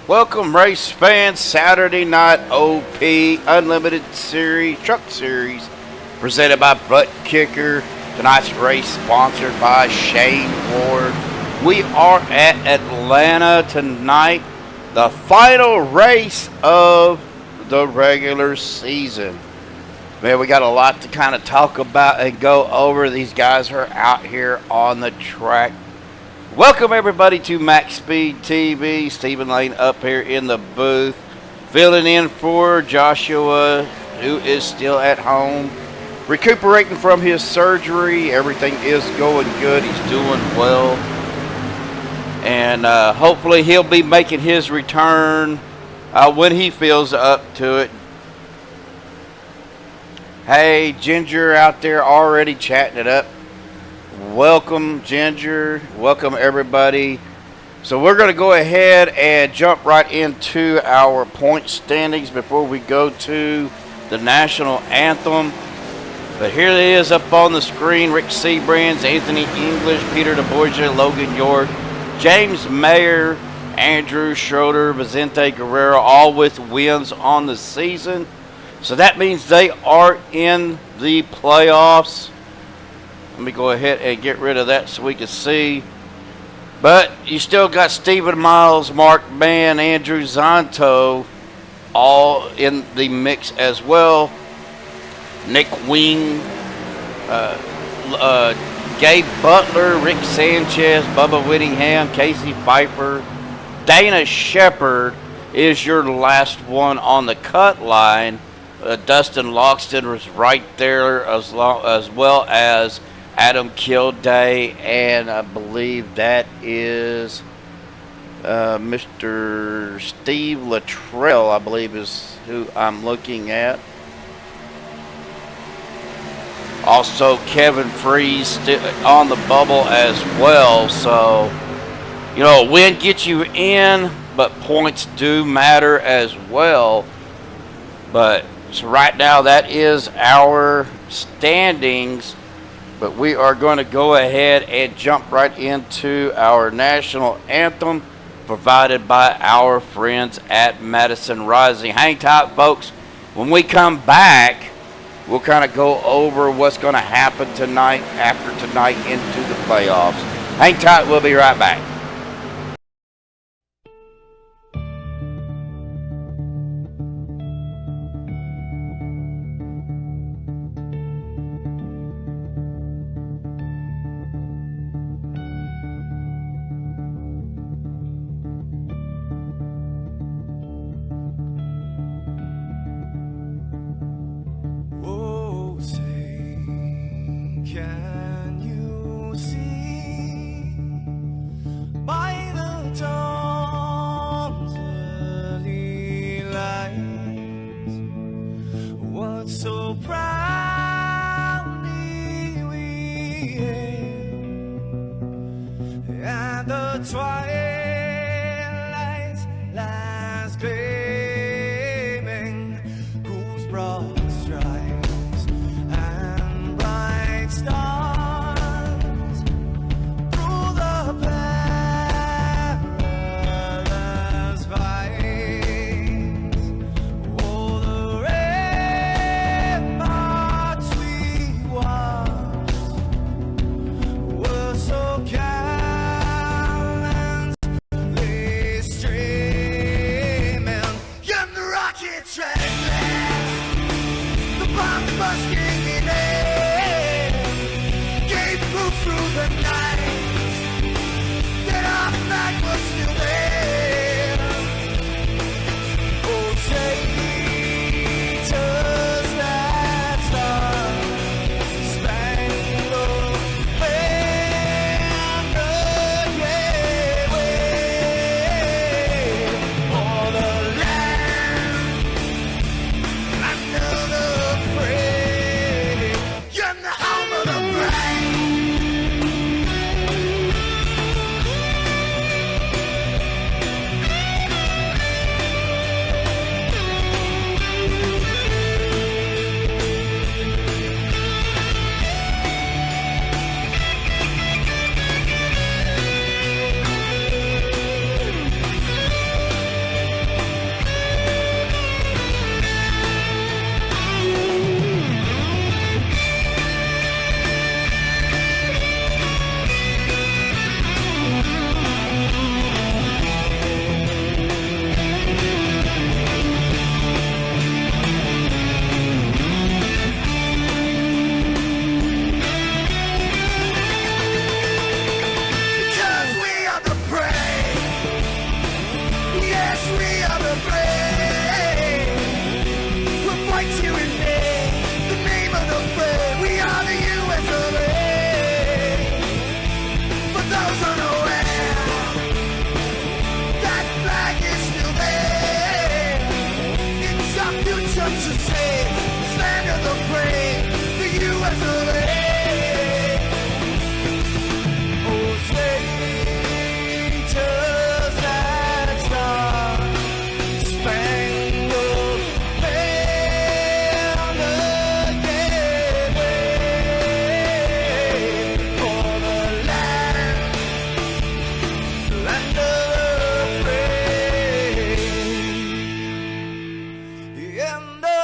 Welcome, race fans. Saturday Night OP Unlimited Series, Truck Series, presented by Buttkicker. Tonight's race sponsored by Shane Ward. We are at Atlanta tonight, the final race of the regular season. Man, we got a lot to kind of talk about and go over. These guys are out here on the track. Welcome everybody to MaxspeedTV. Stephen Lane up here in the booth, filling in for Joshua, who is still at home, recuperating from his surgery. Everything is going good. He's doing well. And hopefully he'll be making his return when he feels up to it. Hey, Ginger out there already chatting it up. Welcome, Ginger. Welcome, everybody. So we're going to go ahead and jump right into our point standings before we go to the national anthem. But here it is up on the screen. Rick Seabrands, Anthony English, Peter DeBourgeois, Logan York, James Mayer, Andrew Schroeder, Vicente Guerrero, all with wins on the season. So that means they are in the playoffs. Let me go ahead and get rid of that so we can see. But you still got Stephen Miles, Mark Mann, Andrew Zonto, all in the mix as well. Nick Wing, Gabe Butler, Rick Sanchez, Bubba Whittingham, Casey Pfeiffer, Dana Shepard is your last one on the cut line. Dustin Loxton was right there as well as Adam Kilday, and I believe that is Mr. Steve Luttrell, I believe is who I'm looking at. Also, Kevin Freeze on the bubble as well. So, you know, a win gets you in, but points do matter as well. But so right now, that is our standings. But we are going to go ahead and jump right into our national anthem provided by our friends at Madison Rising. Hang tight, folks. When we come back, we'll kind of go over what's going to happen tonight, after tonight, into the playoffs. Hang tight. We'll be right back. Can you see by the dawn's early light what so proudly we hailed at the twilight's last gleaming, whose broad stripes and bright stars through the perilous fight, oh, the ramparts we watched were so gallantly streaming, and the rockets trembling, the bombs bursting in air, gave proof through the night that our flag was still there. Oh, Satan's that star-spangled banner, yeah, wave for the land under the brave, and the home of the brave. much to say. Stand of the plane, the US of A. Oh, say, just that star spangled banner, yeah, for the land of the free, and the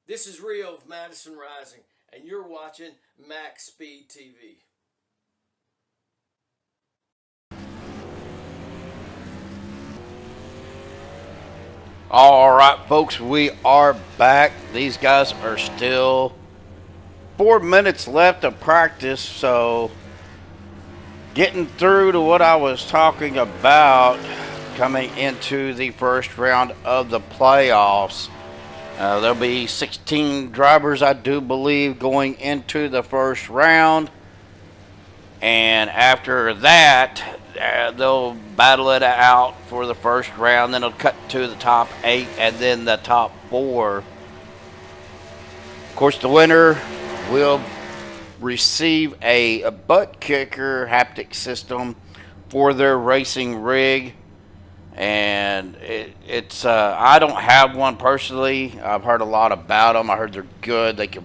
This is Rio of Madison Rising, and you're watching MaxspeedTV. All right, folks, we are back. These guys are still 4 minutes left of practice, so getting through to what I was talking about coming into the first round of the playoffs. There'll be 16 drivers, I do believe, going into the first round. And after that, they'll battle it out for the first round. Then it'll cut to the top 8 and then the top 4. Of course, the winner will receive a Buttkicker haptic system for their racing rig. And it's I don't have one personally. I've heard a lot about them. I heard they're good. They can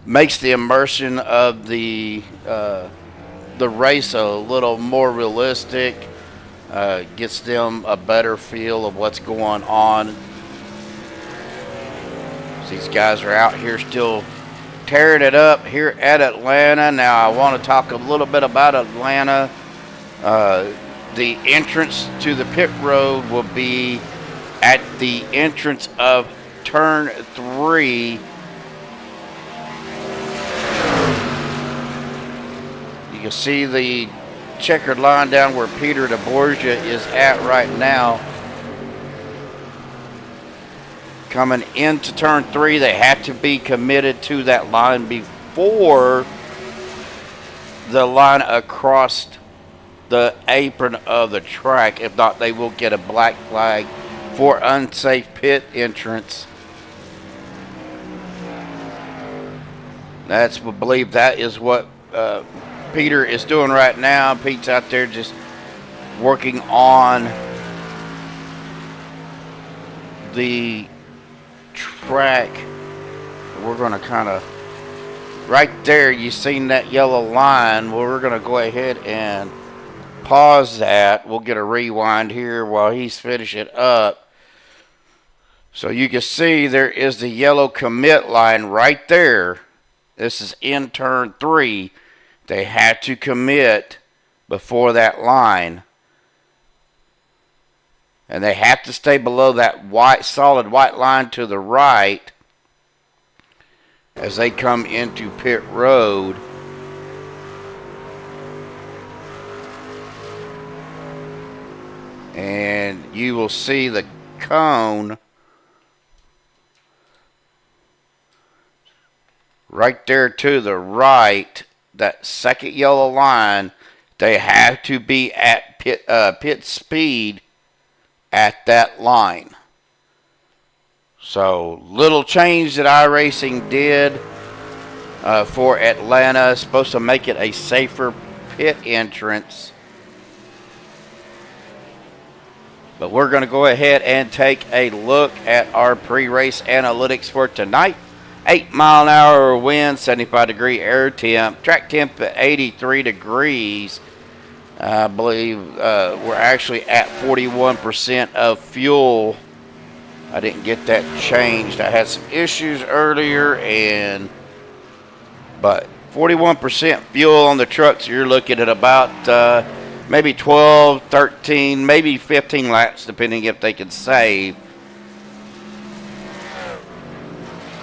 makes the immersion of the race a little more realistic. Gets them a better feel of what's going on. These guys are out here still tearing it up here at Atlanta. Now I want to talk a little bit about Atlanta. The entrance to the pit road will be at the entrance of turn 3. You can see the checkered line down where Peter DeBorgia is at right now. Coming into turn 3, they have to be committed to that line before the line across the apron of the track. If not, they will get a black flag for unsafe pit entrance. I believe that is what Peter is doing right now. Pete's out there just working on the track. We're going to kind of right there, you seen that yellow line. Well, we're going to go ahead and pause that. We'll get a rewind here while he's finishing up. So you can see there is the yellow commit line right there. This is in turn 3. They had to commit before that line. And they have to stay below that solid white line to the right as they come into pit road. And you will see the cone right there to the right, that second yellow line. They have to be at pit speed at that line. So, little change that iRacing did for Atlanta. It's supposed to make it a safer pit entrance. But we're going to go ahead and take a look at our pre-race analytics for tonight. 8-mile-an-hour wind, 75-degree air temp, track temp at 83 degrees. I believe we're actually at 41% of fuel. I didn't get that changed. I had some issues earlier, but 41% fuel on the trucks. You're looking at about maybe 12, 13, maybe 15 laps, depending if they can save.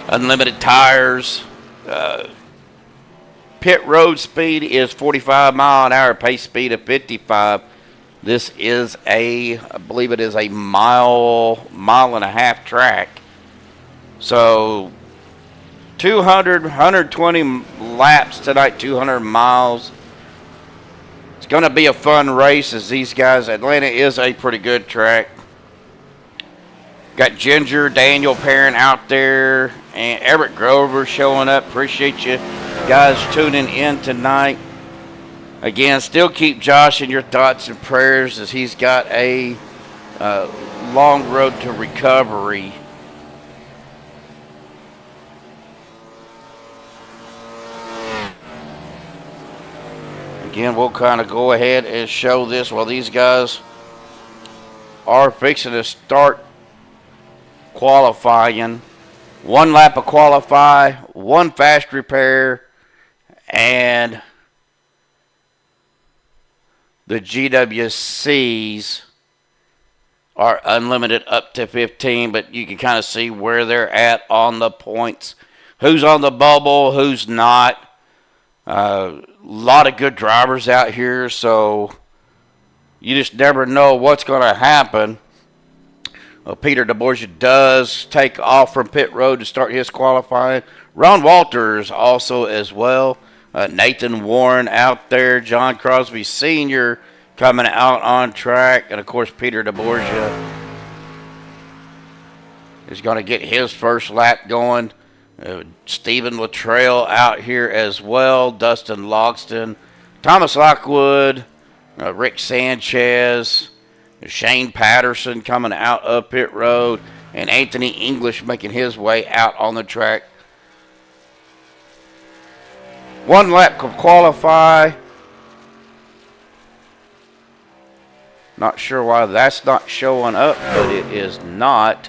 unlimited tires. Pit road speed is 45 mile an hour, pace speed of 55. This is I believe it is a mile and a half track. So 120 laps tonight, 200 miles. It's going to be a fun race as these guys, Atlanta is a pretty good track. Got Ginger, Daniel Perrin out there, and Eric Grover showing up. Appreciate you guys tuning in tonight. Again, still keep Josh in your thoughts and prayers as he's got a long road to recovery. Again, we'll kind of go ahead and show this while these guys are fixing to start qualifying. One lap of qualify, one fast repair, and the GWCs are unlimited up to 15, but you can kind of see where they're at on the points. Who's on the bubble, who's not. A lot of good drivers out here, so you just never know what's going to happen. Well, Peter DeBorgia does take off from pit road to start his qualifying. Ron Walters also as well. Nathan Warren out there. John Crosby Sr. coming out on track. And, of course, Peter DeBorgia is going to get his first lap going. Stephen Luttrell out here as well. Dustin Logston. Thomas Lockwood. Rick Sanchez. Shane Patterson coming out of pit road. And Anthony English making his way out on the track. One lap to qualify. Not sure why that's not showing up, but it is not.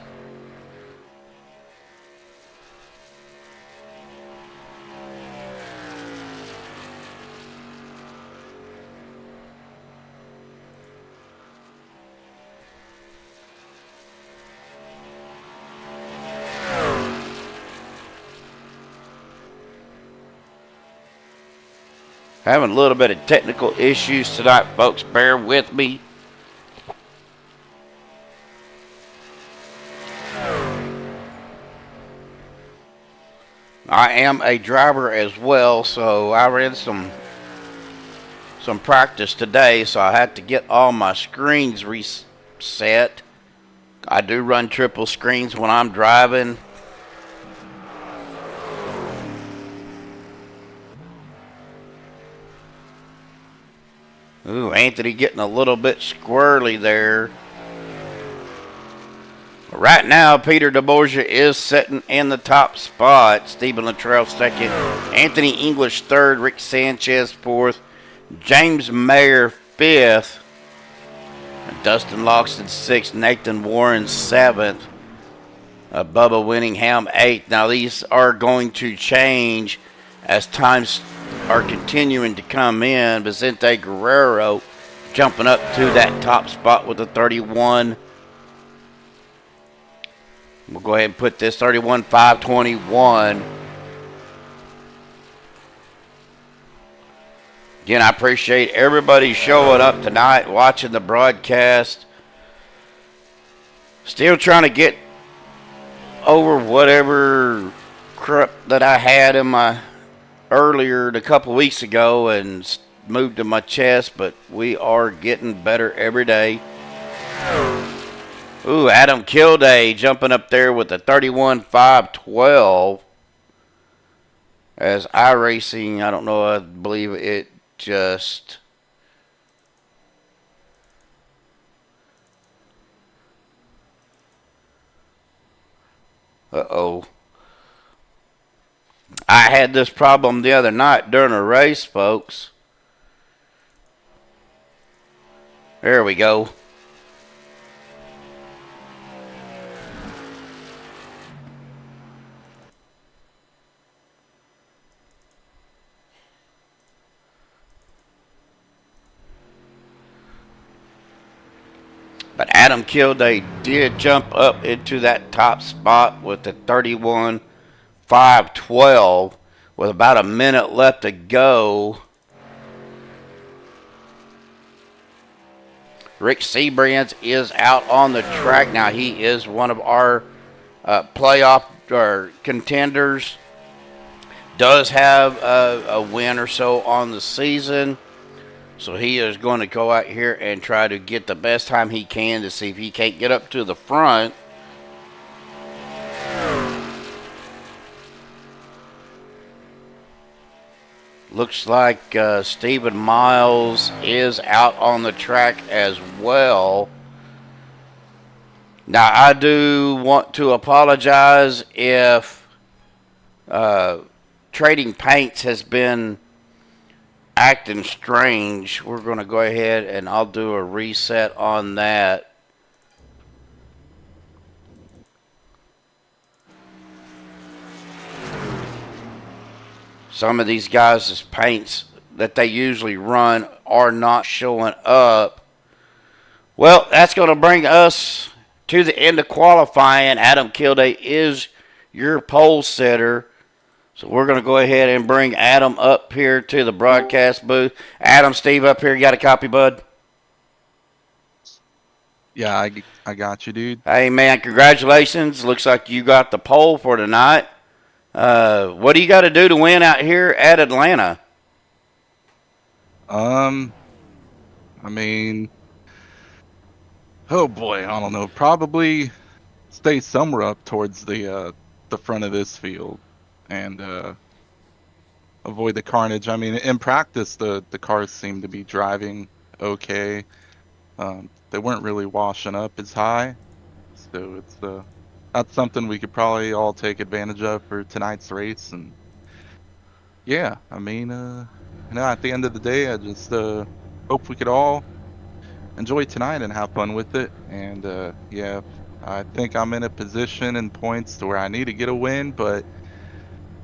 Having a little bit of technical issues tonight, folks. Bear with me. I am a driver as well, so I ran some practice today, so I had to get all my screens reset. I do run triple screens when I'm driving. Ooh, Anthony getting a little bit squirrely there. Right now, Peter DeBorgia is sitting in the top spot. Stephen Luttrell second. Anthony English third. Rick Sanchez fourth. James Mayer fifth. Dustin Loxton sixth. Nathan Warren seventh. Bubba Winningham eighth. Now, these are going to change as times are continuing to come in. Vicente Guerrero jumping up to that top spot with a 31. We'll go ahead and put this 31.521. Again, I appreciate everybody showing up tonight, watching the broadcast. Still trying to get over whatever crap that I had in my earlier a couple weeks ago and moved to my chest, but we are getting better every day. Ooh, Adam Kilday jumping up there with a 31.512 as iRacing, I don't know, I believe it just I had this problem the other night during a race, folks. There we go. But Adam Kilday did jump up into that top spot with the 31.5 5:12 with about a minute left to go. Rick Seabrands is out on the track now. He is one of our playoff or contenders. Does have a win or so on the season. So he is going to go out here and try to get the best time he can to see if he can't get up to the front. Looks like Stephen Miles is out on the track as well. Now, I do want to apologize if Trading Paints has been acting strange. We're going to go ahead and I'll do a reset on that. Some of these guys' paints that they usually run are not showing up. Well, that's going to bring us to the end of qualifying. Adam Kilday is your pole setter. So we're going to go ahead and bring Adam up here to the broadcast booth. Adam, Steve up here. You got a copy, bud? Yeah, I got you, dude. Hey, man, congratulations. Looks like you got the pole for tonight. What do you got to do to win out here at Atlanta? I mean, oh boy, I don't know. Probably stay somewhere up towards the front of this field and avoid the carnage. I mean, in practice, the cars seem to be driving okay. They weren't really washing up as high, so it's that's something we could probably all take advantage of for tonight's race. And yeah, I mean, at the end of the day, I just hope we could all enjoy tonight and have fun with it. And yeah, I think I'm in a position and points to where I need to get a win, but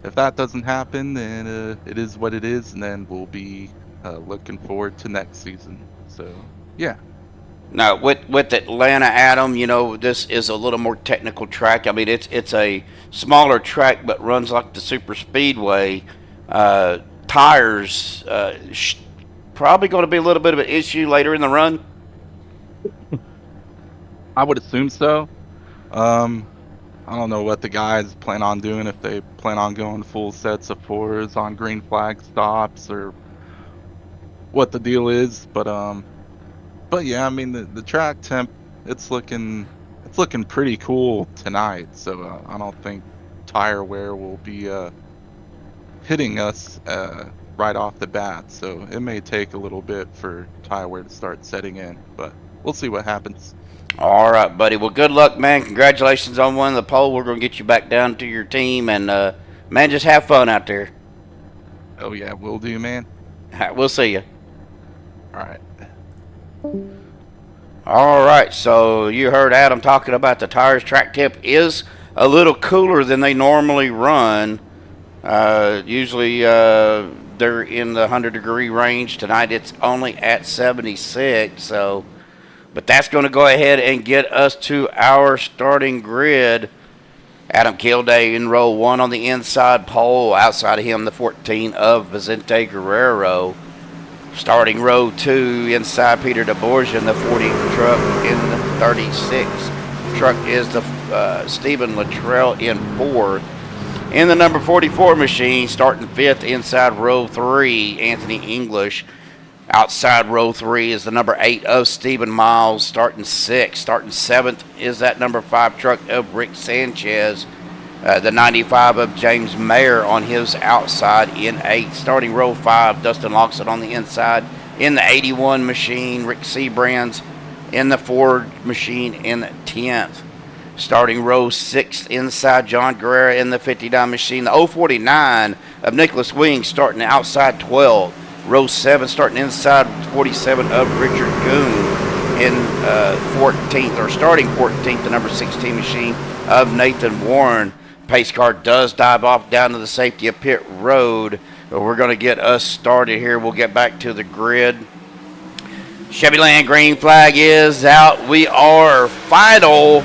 if that doesn't happen, then it is what it is, and then we'll be looking forward to next season. So yeah. Now, with Atlanta, Adam, you know, this is a little more technical track. I mean, it's a smaller track, but runs like the super speedway. Tires probably going to be a little bit of an issue later in the run. I would assume so. I don't know what the guys plan on doing, if they plan on going full sets of fours on green flag stops or what the deal is, but yeah, I mean the track temp, it's looking pretty cool tonight. So I don't think tire wear will be hitting us right off the bat. So it may take a little bit for tire wear to start setting in, but we'll see what happens. All right, buddy. Well, good luck, man. Congratulations on winning the pole. We're going to get you back down to your team, and man, just have fun out there. Oh yeah, will do, man. All right, we'll see you. All right. All right, so you heard Adam talking about the tires. Track temp is a little cooler than they normally run. Usually they're in the 100-degree range. Tonight it's only at 76. So, but that's going to go ahead and get us to our starting grid. Adam Kilday in row 1 on the inside pole. Outside of him, the 14 of Vicente Guerrero. Starting row 2 inside Peter DeBorgia, the 40 truck in the 36. Truck is the Stephen Luttrell in 4th. In the number 44 machine, starting 5th inside row 3, Anthony English. Outside row 3 is the number 8 of Stephen Miles, starting 6th. Starting 7th is that number 5 truck of Rick Sanchez. The 95 of James Mayer on his outside in 8th. Starting row 5, Dustin Loxton on the inside. In the 81 machine, Rick Seabrands. In the Ford machine in 10th. Starting row 6 inside, John Guerrera in the 59 machine. The 049 of Nicholas Wing starting outside 12. Row 7 starting inside 47 of Richard Goon in 14th, or starting 14th, the number 16 machine of Nathan Warren. Pace car does dive off down to the safety of pit road, but we're going to get us started here. We'll get back to the grid. Chevyland green flag is out. We are final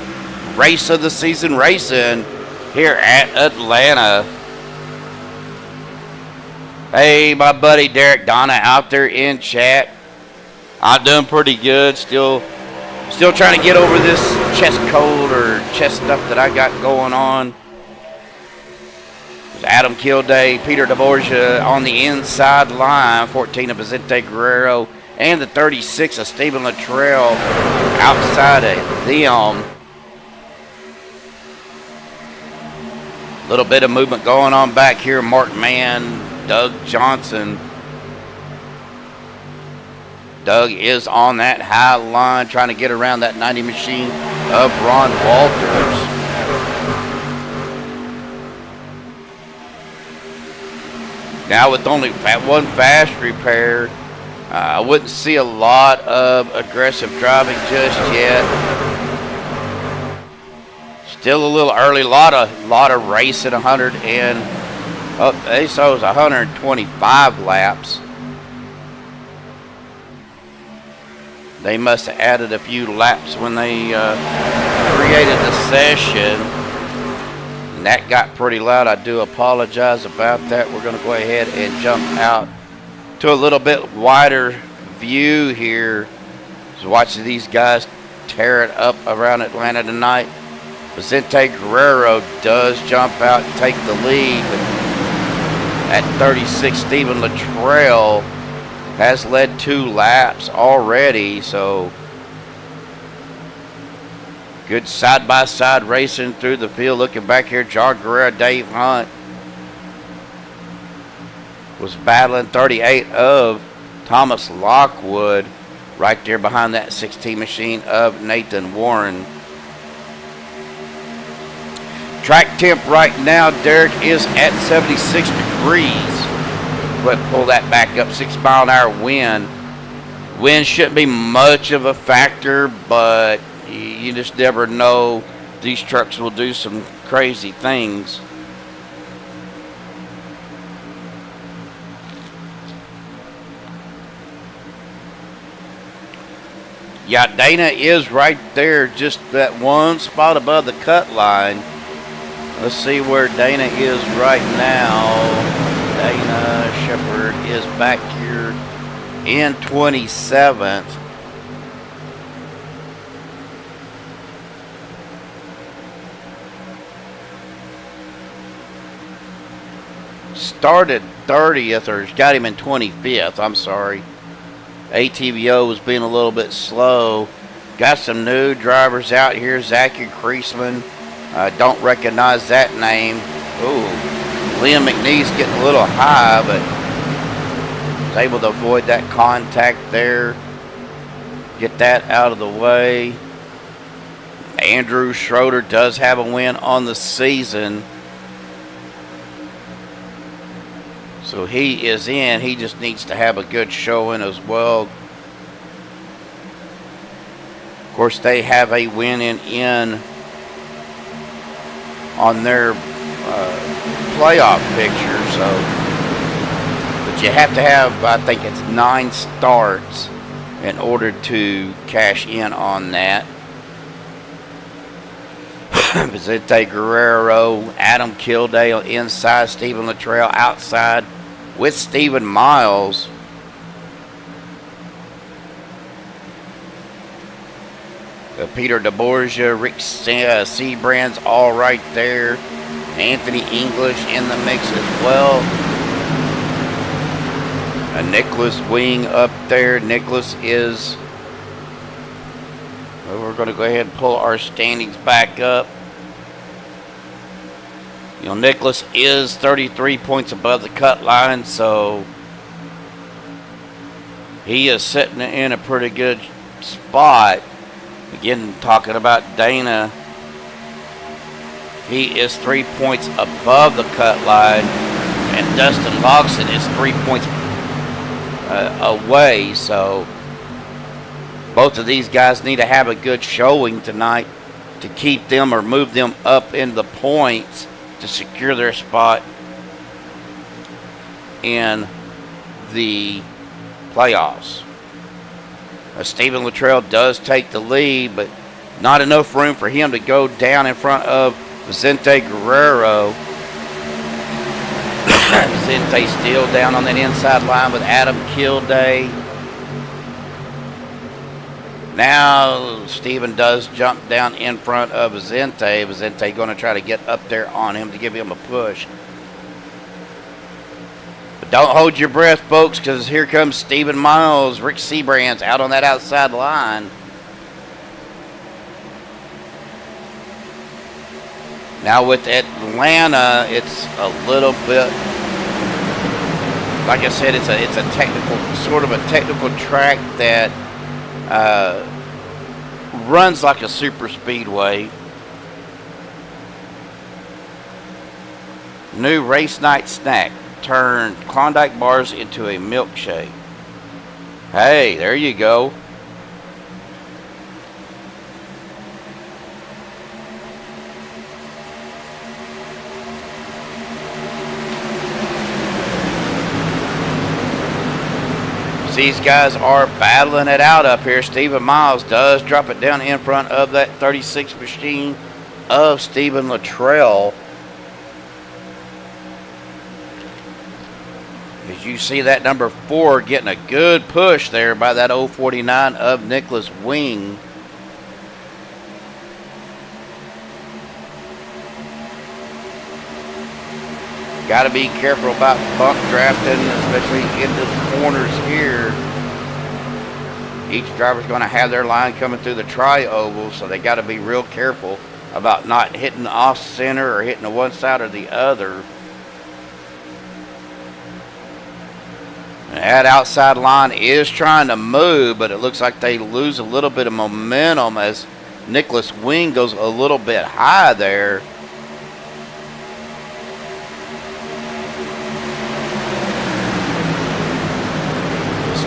race of the season racing. here at Atlanta. Hey, my buddy Derek Donna out there in chat. I'm doing pretty good. Still trying to get over this chest cold or chest stuff that I got going on. There's Adam Kilday, Peter DeBorgia on the inside line, 14 of Vicente Guerrero, and the 36 of Stephen Luttrell outside of them. Little bit of movement going on back here. Mark Mann, Doug Johnson. Doug is on that high line trying to get around that 90 machine of Ron Walters. Now with only that one fast repair, I wouldn't see a lot of aggressive driving just yet. Still a little early, lot of racing. 100 and they saw it was 125 laps. They must have added a few laps when they created the session. And that got pretty loud. I do apologize about that. We're going to go ahead and jump out to a little bit wider view here. So watching these guys tear it up around Atlanta tonight. Vicente Guerrero does jump out and take the lead. At 36, Stephen Luttrell has led 2 laps already, so good side-by-side racing through the field. Looking back here, John Guerrero, Dave Hunt was battling 38 of Thomas Lockwood right there behind that 16 machine of Nathan Warren. Track temp right now, Derek, is at 76 degrees. Go ahead and pull that back up. 6-mile-an-hour wind. Wind shouldn't be much of a factor, but you just never know. These trucks will do some crazy things. Yeah, Dana is right there, just that one spot above the cut line. Let's see where Dana is right now. Dana Shepard is back here in 27th. Started 30th, or got him in 25th. I'm sorry. ATVO was being a little bit slow. Got some new drivers out here. Zachary Kreisman. Don't recognize that name. Ooh. Liam McNeese getting a little high, but was able to avoid that contact there. Get that out of the way. Andrew Schroeder does have a win on the season. So he is in. He just needs to have a good showing as well. Of course, they have a win in on their playoff picture, so but you have to have, I think it's 9 starts in order to cash in on that. Vicente Guerrero, Adam Kildale inside, Stephen Luttrell outside with Stephen Miles. Peter DeBorgia, Rick Seabrand's all right there. Anthony English in the mix as well. Nicholas Wing up there. Nicholas is... Well, we're going to go ahead and pull our standings back up. You know, Nicholas is 33 points above the cut line, so he is sitting in a pretty good spot. Again, talking about Dana, he is 3 points above the cut line, and Dustin Logson is 3 points away. So both of these guys need to have a good showing tonight to keep them or move them up in the points to secure their spot in the playoffs. Stephen Luttrell does take the lead, but not enough room for him to go down in front of Vicente Guerrero. Vicente still down on that inside line with Adam Kilday. Now Stephen does jump down in front of Vicente. Vicente going to try to get up there on him to give him a push. But don't hold your breath, folks, because here comes Stephen Miles. Rick Seabrand's out on that outside line. Now with Atlanta, it's a little bit, like I said, it's a technical, sort of a technical track that runs like a super speedway. New race night snack turned Klondike bars into a milkshake. Hey, there you go. These guys are battling it out up here. Stephen Miles does drop it down in front of that 36 machine of Stephen Luttrell. As you see that number 4 getting a good push there by that 049 of Nicholas Wing. Got to be careful about bump drafting, especially into the corners here. Each driver's going to have their line coming through the tri-oval, so they got to be real careful about not hitting off center or hitting to one side or the other. And that outside line is trying to move, but it looks like they lose a little bit of momentum as Nicholas Wing goes a little bit high there.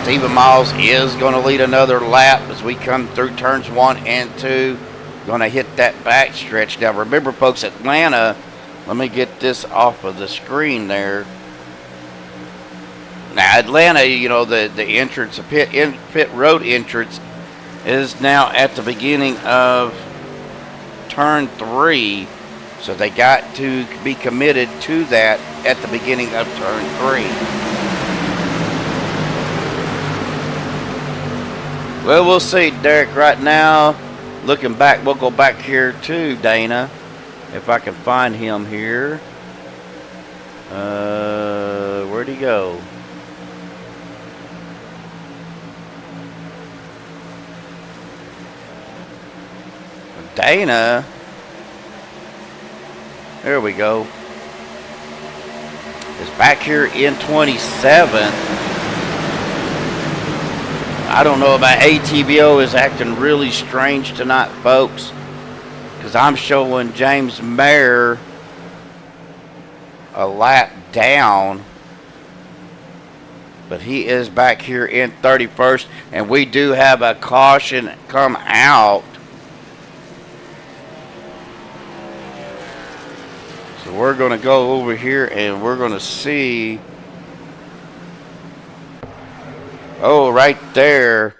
Stephen Miles is going to lead another lap as we come through turns 1 and 2. Going to hit that back stretch. Now remember, folks, Atlanta, let me get this off of the screen there. Now Atlanta, you know, the entrance, the pit road entrance is now at the beginning of turn 3. So they got to be committed to that at the beginning of turn 3. Well, we'll see, Derek, right now. Looking back, we'll go back here to Dana. If I can find him here. Where'd he go? Dana. There we go. It's back here in 27th. I don't know about ATBO is acting really strange tonight, folks, because I'm showing James Mayer a lap down, but he is back here in 31st, and we do have a caution come out. So we're going to go over here and we're going to see. Oh, right there,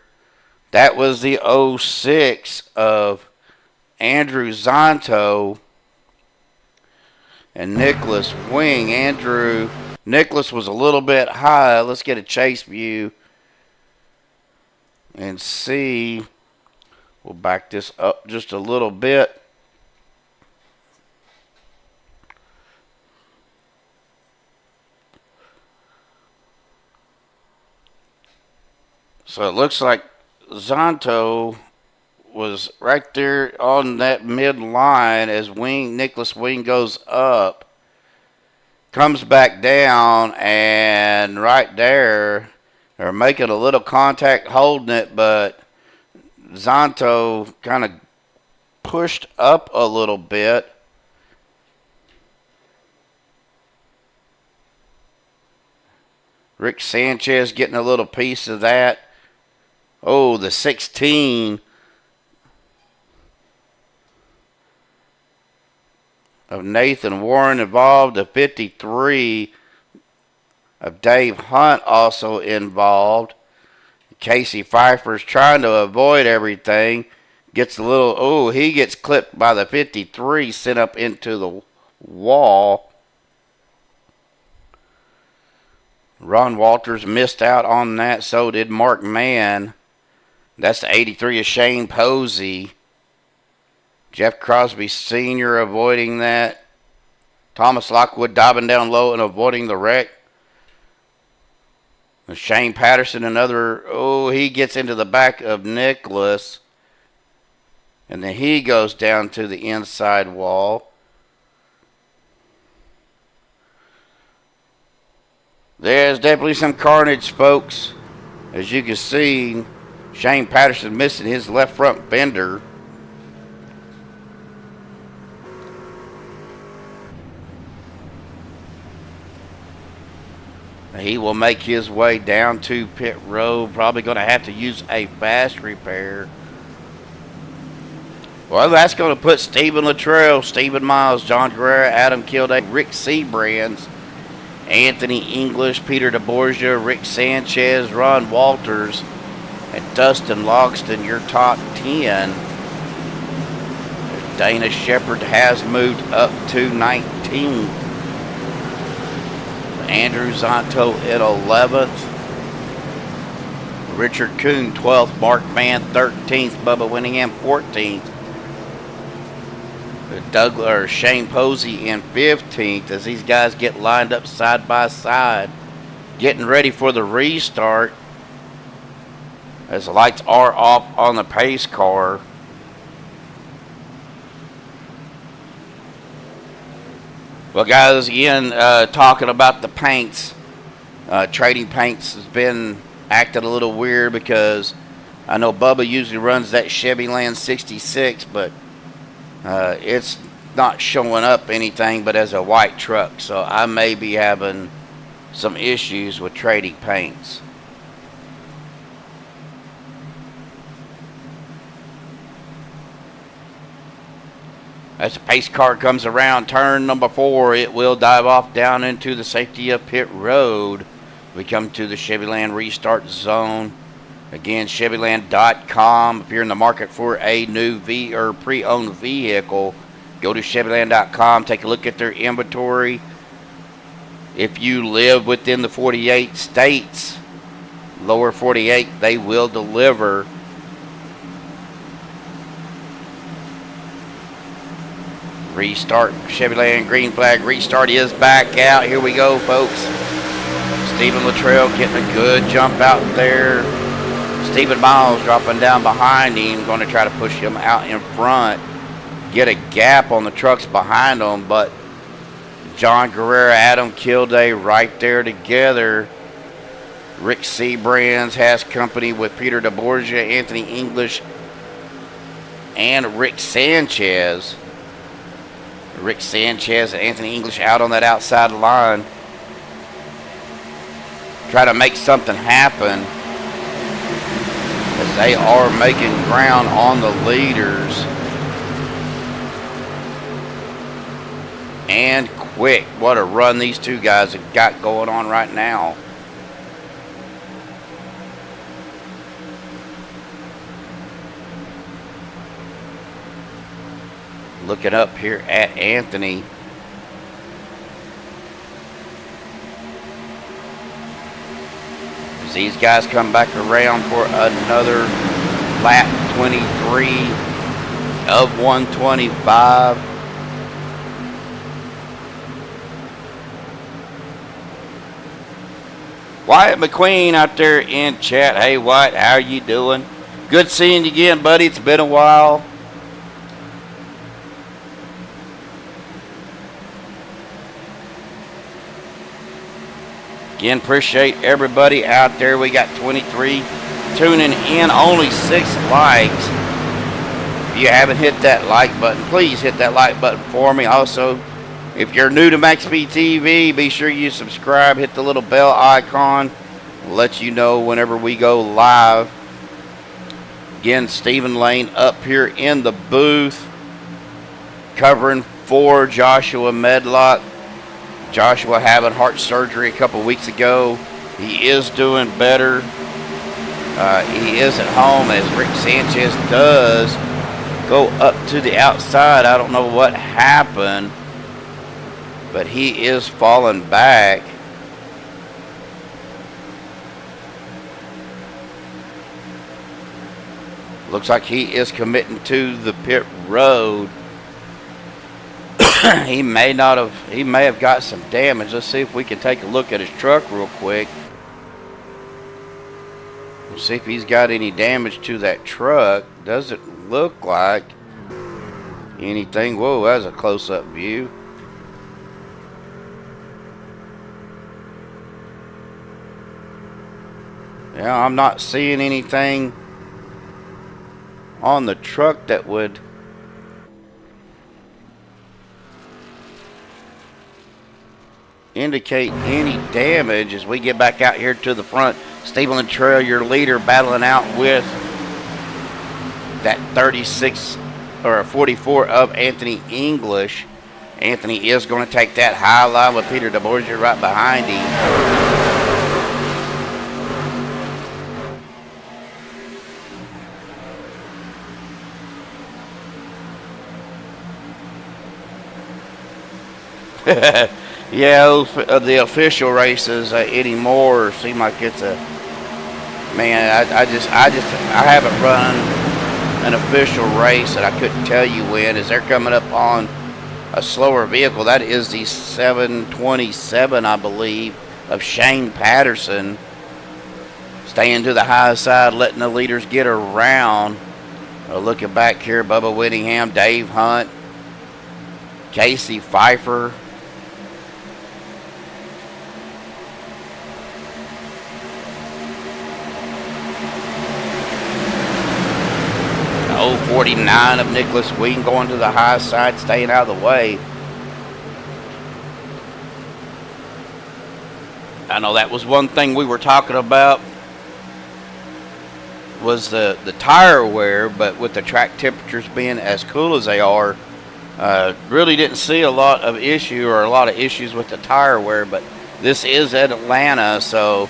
that was the 06 of Andrew Zonto and Nicholas Wing. Nicholas was a little bit high. Let's get a chase view and see. We'll back this up just a little bit. So it looks like Zonto was right there on that mid-line as Nicholas Wing goes up, comes back down, and right there, they're making a little contact holding it, but Zonto kind of pushed up a little bit. Rick Sanchez getting a little piece of that. Oh, the 16 of Nathan Warren involved. The 53 of Dave Hunt also involved. Casey Pfeiffer's trying to avoid everything. Gets a little, oh, he gets clipped by the 53, sent up into the wall. Ron Walters missed out on that, so did Mark Mann. That's the 83 of Shane Posey. Jeff Crosby Sr. avoiding that. Thomas Lockwood diving down low and avoiding the wreck. And Shane Patterson, another, oh, he gets into the back of Nicholas. And then he goes down to the inside wall. There's definitely some carnage, folks. As you can see, Shane Patterson missing his left front fender. He will make his way down to pit road. Probably going to have to use a fast repair. Well, that's going to put Stephen Luttrell, Stephen Miles, John Guerrero, Adam Kilday, Rick Seabrands, Anthony English, Peter DeBorgia, Rick Sanchez, Ron Walters, and Dustin Logston, your top 10. Dana Shepard has moved up to 19th. Andrew Zonto at 11th. Richard Kuhn 12th. Mark Mann 13th. Bubba Winningham 14th. Shane Posey in 15th as these guys get lined up side by side, getting ready for the restart as the lights are off on the pace car. Well, guys, again, talking about the paints, trading paints has been acting a little weird because I know Bubba usually runs that Chevy Land 66, but it's not showing up anything but as a white truck, so I may be having some issues with trading paints. As the pace car comes around turn number 4, it will dive off down into the safety of pit road. We come to the Chevyland restart zone. Again, Chevyland.com. If you're in the market for a new pre-owned vehicle, go to Chevyland.com. Take a look at their inventory. If you live within the 48 states, lower 48, they will deliver. Restart, Chevyland green flag restart is back out. Here we go, folks. Stephen Luttrell getting a good jump out there. Stephen Miles dropping down behind him, going to try to push him out in front, get a gap on the trucks behind him, but John Guerrero, Adam Kilday right there together. Rick Seabrands has company with Peter DeBorgia, Anthony English, and Rick Sanchez. Rick Sanchez and Anthony English out on that outside line. Try to make something happen as they are making ground on the leaders. And quick. What a run these two guys have got going on right now. Looking up here at Anthony. As these guys come back around for another lap 23 of 125. Wyatt McQueen out there in chat. Hey, Wyatt, how are you doing? Good seeing you again, buddy. It's been a while. Again, appreciate everybody out there. We got 23 tuning in, only 6 likes. If you haven't hit that like button, please hit that like button for me. Also, if you're new to MaxspeedTV, be sure you subscribe, hit the little bell icon. We'll let you know whenever we go live. Again, Stephen Lane up here in the booth, covering for Joshua Medlock. Joshua having heart surgery a couple weeks ago. He is doing better. He is at home as Rick Sanchez does go up to the outside. I don't know what happened, but he is falling back. Looks like he is committing to the pit road. He may have got some damage. Let's see if we can take a look at his truck real quick. Let's see if he's got any damage to that truck. Doesn't look like anything. Whoa, that's a close-up view. Yeah, I'm not seeing anything on the truck that would indicate any damage. As we get back out here to the front, Stephen Luttrell, your leader, battling out with that 36 or 44 of Anthony English. Anthony is going to take that high line with Peter DeBorgia right behind him. Yeah, the official races anymore seem like it's a man. I haven't run an official race that I couldn't tell you when. As they're coming up on a slower vehicle, that is the 727, I believe, of Shane Patterson, staying to the high side, letting the leaders get around. Looking back here, Bubba Whittingham, Dave Hunt, Casey Pfeiffer. Oh, 49 of Nicholas Wheaton going to the high side, staying out of the way. I know that was one thing we were talking about, was the tire wear, but with the track temperatures being as cool as they are, really didn't see a lot of issues with the tire wear. But this is at Atlanta, so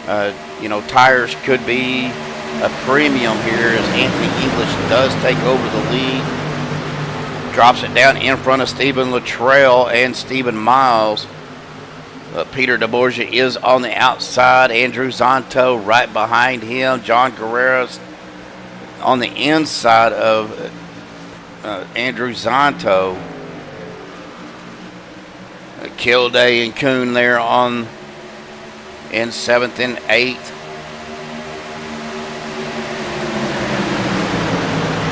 tires could be a premium here as Anthony English does take over the lead. Drops it down in front of Stephen Luttrell and Stephen Miles. Peter DeBorgia is on the outside. Andrew Zonto right behind him. John Guerrero's on the inside of Andrew Zonto. Kilday and Kuhn there in 7th and 8th.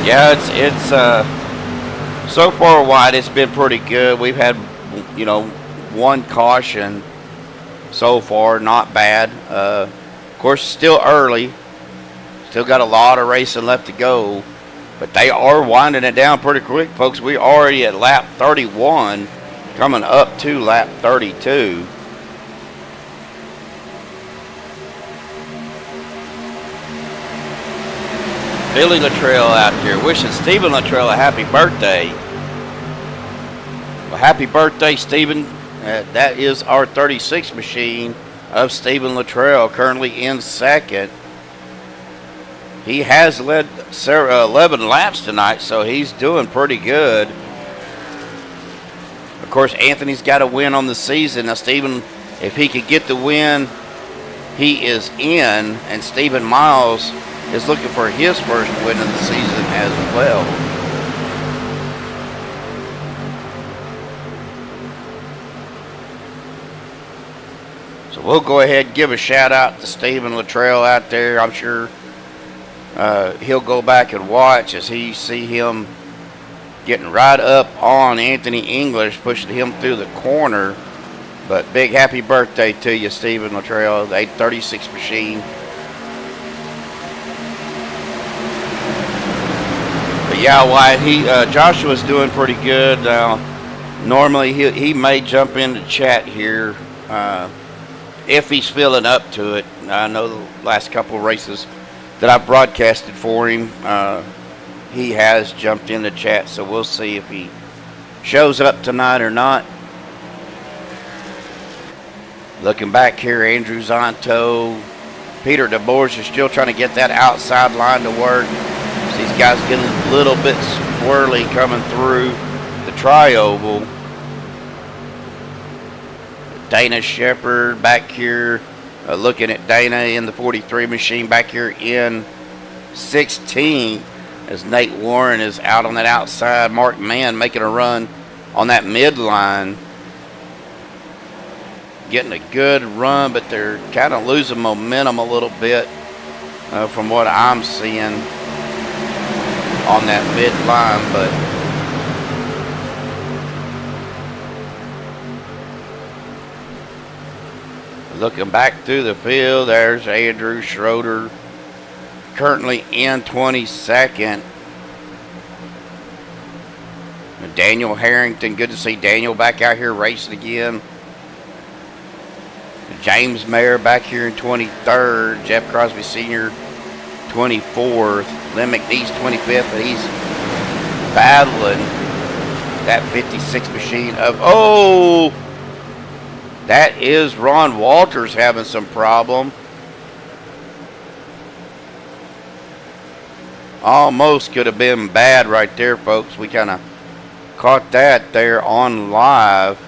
Yeah, it's so far wide, it's been pretty good. We've had, one caution so far, not bad. Of course, still early. Still got a lot of racing left to go, but they are winding it down pretty quick, folks. We already at lap 31, coming up to lap 32. Billy Luttrell out here wishing Stephen Luttrell a happy birthday. Well, happy birthday, Stephen. That is our 36 machine of Stephen Luttrell, currently in second. He has led 11 laps tonight, so he's doing pretty good. Of course, Anthony's got a win on the season. Now, Stephen, if he could get the win, he is in, and Stephen Miles is looking for his first win of the season as well. So we'll go ahead and give a shout out to Stephen Luttrell out there. I'm sure he'll go back and watch as he see him getting right up on Anthony English, pushing him through the corner. But big happy birthday to you, Stephen Luttrell, the 836 machine. But yeah, Wyatt, Joshua's doing pretty good. Normally he may jump into chat here if he's feeling up to it. I know the last couple of races that I broadcasted for him, he has jumped into chat, so we'll see if he shows up tonight or not. Looking back here, Andrew Zonto, Peter DeBorgia is still trying to get that outside line to work. These guys getting a little bit swirly coming through the tri-oval. Dana Shepherd back here, looking at Dana in the 43 machine back here in 16th, as Nate Warren is out on that outside. Mark Mann making a run on that midline, getting a good run, but they're kind of losing momentum a little bit from what I'm seeing on that midline. But looking back through the field, there's Andrew Schroeder, currently in 22nd. Daniel Harrington, good to see Daniel back out here racing again. James Mayer back here in 23rd. Jeff Crosby Sr. 24th. Lynn McNeese 25th, but he's battling that 56 machine of, oh, that is Ron Walters having some problem. Almost could have been bad right there, folks. We kind of caught that there on live.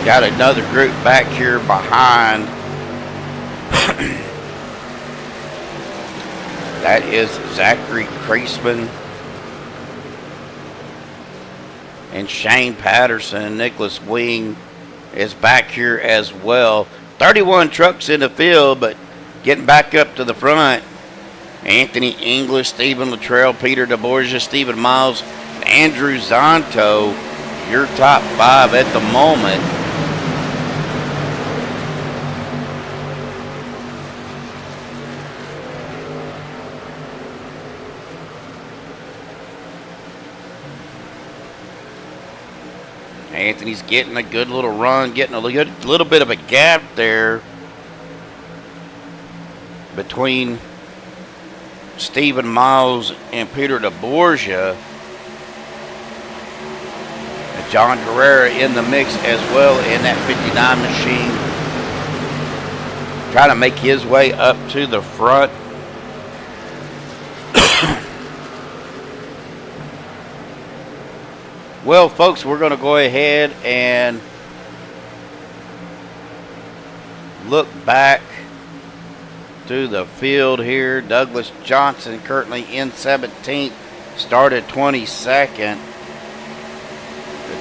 Got another group back here behind. That is Zachary Kreisman and Shane Patterson. Nicholas Wing is back here as well. 31 trucks in the field, but getting back up to the front. Anthony English, Stephen Luttrell, Peter DeBorgia, Stephen Miles, Andrew Zonto, your top 5 at the moment. Anthony's getting a good little run, getting a little bit of a gap there between Stephen Miles and Peter DeBorgia. And John Guerrera in the mix as well in that 59 machine, trying to make his way up to the front. Well, folks, we're going to go ahead and look back to the field here. Douglas Johnson currently in 17th, started 22nd.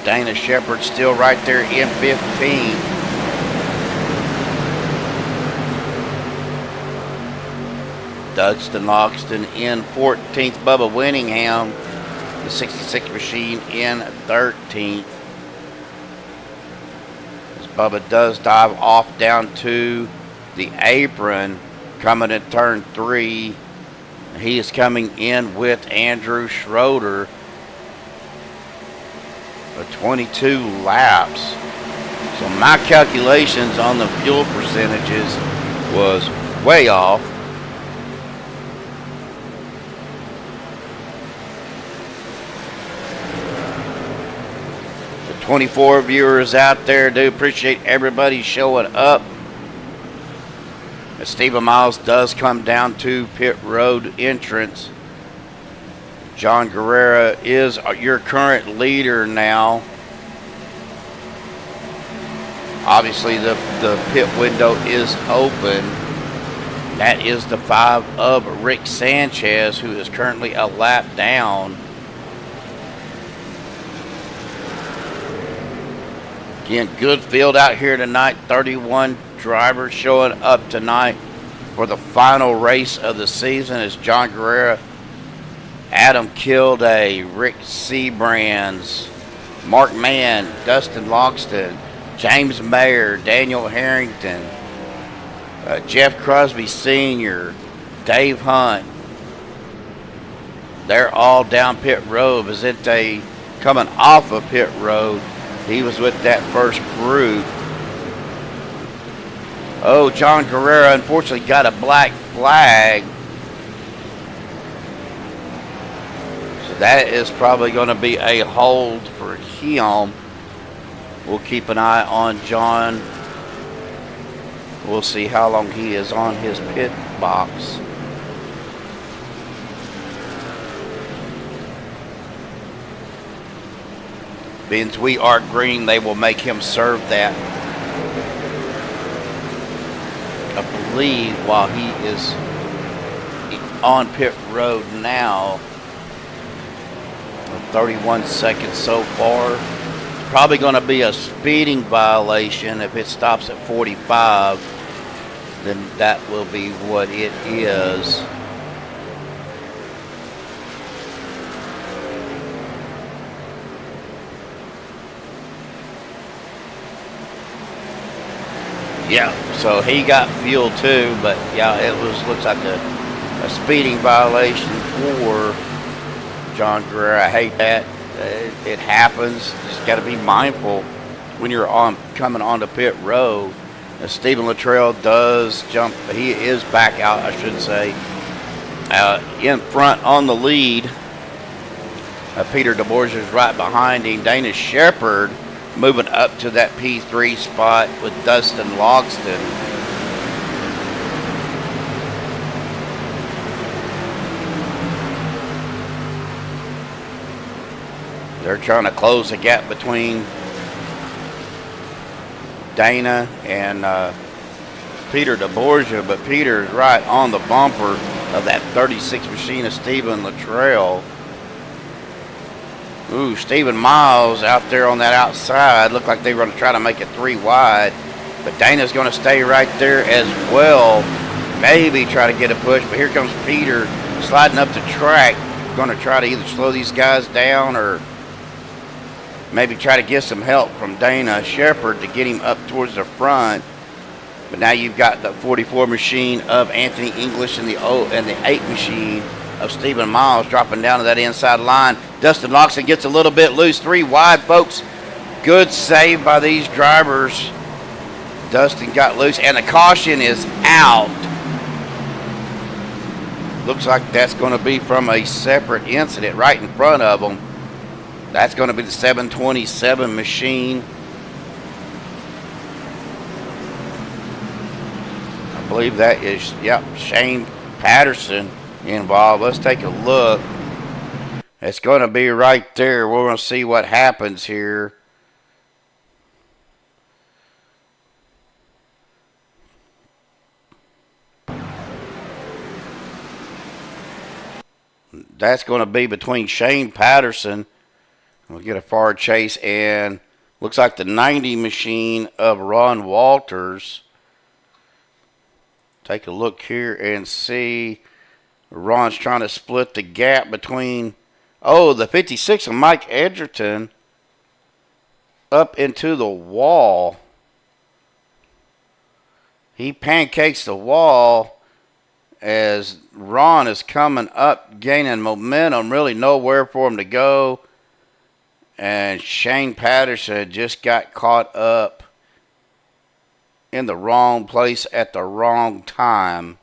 Dana Shepherd still right there in 15th. Dugston Loxton in 14th. Bubba Winningham, the 66 machine, in 13th. As Bubba does dive off down to the apron, coming in turn 3. He is coming in with Andrew Schroeder. 22 laps. So my calculations on the fuel percentages was way off. The 24 viewers out there, do appreciate everybody showing up. As Stephen Miles does come down to pit road entrance. John Guerrera is your current leader now. Obviously, the pit window is open. That is the 5 of Rick Sanchez, who is currently a lap down. Again, good field out here tonight. 31 drivers showing up tonight for the final race of the season as John Guerrera, Adam Kilday, Rick Seabrands, Mark Mann, Dustin Loxton, James Mayer, Daniel Harrington, Jeff Crosby Sr., Dave Hunt. They're all down pit road. Vicente coming off of pit road. He was with that first group. Oh, John Guerrera unfortunately got a black flag. So So that is probably going to be a hold for him. We'll keep an eye on John. We'll see how long he is on his pit box. Since we are green, they will make him serve that, I believe, while he is on pit road now. 31 seconds so far. It's probably going to be a speeding violation. If it stops at 45, then that will be what it is. Yeah, so he got fuel too, but yeah, it looks like a speeding violation for John Guerrero. I hate that. It happens. Just got to be mindful when you're coming onto pit road. Stephen Luttrell does jump. He is back out, I should say, in front on the lead. Peter DeBorgia is right behind him. Dana Shepherd moving up to that P3 spot with Dustin Logston. They're trying to close the gap between Dana and Peter DeBorgia, but Peter is right on the bumper of that 36 machine of Stephen Luttrell. Ooh, Stephen Miles out there on that outside. Looked like they were going to try to make it 3 wide. But Dana's going to stay right there as well. Maybe try to get a push. But here comes Peter sliding up the track. Going to try to either slow these guys down or maybe try to get some help from Dana Shepherd to get him up towards the front. But now you've got the 44 machine of Anthony English and the 8 machine of Stephen Miles dropping down to that inside line. Dustin Loxton gets a little bit loose. 3 wide, folks. Good save by these drivers. Dustin got loose, and the caution is out. Looks like that's going to be from a separate incident right in front of them. That's going to be the 727 machine. I believe that is, yep, Shane Patterson involved. Let's take a look. It's going to be right there. We're going to see what happens here. That's going to be between Shane Patterson. We'll get a far chase, and looks like the 90 machine of Ron Walters. Take a look here and see. Ron's trying to split the gap between, the 56 of Mike Edgerton up into the wall. He pancakes the wall as Ron is coming up, gaining momentum. Really nowhere for him to go. And Shane Patterson just got caught up in the wrong place at the wrong time.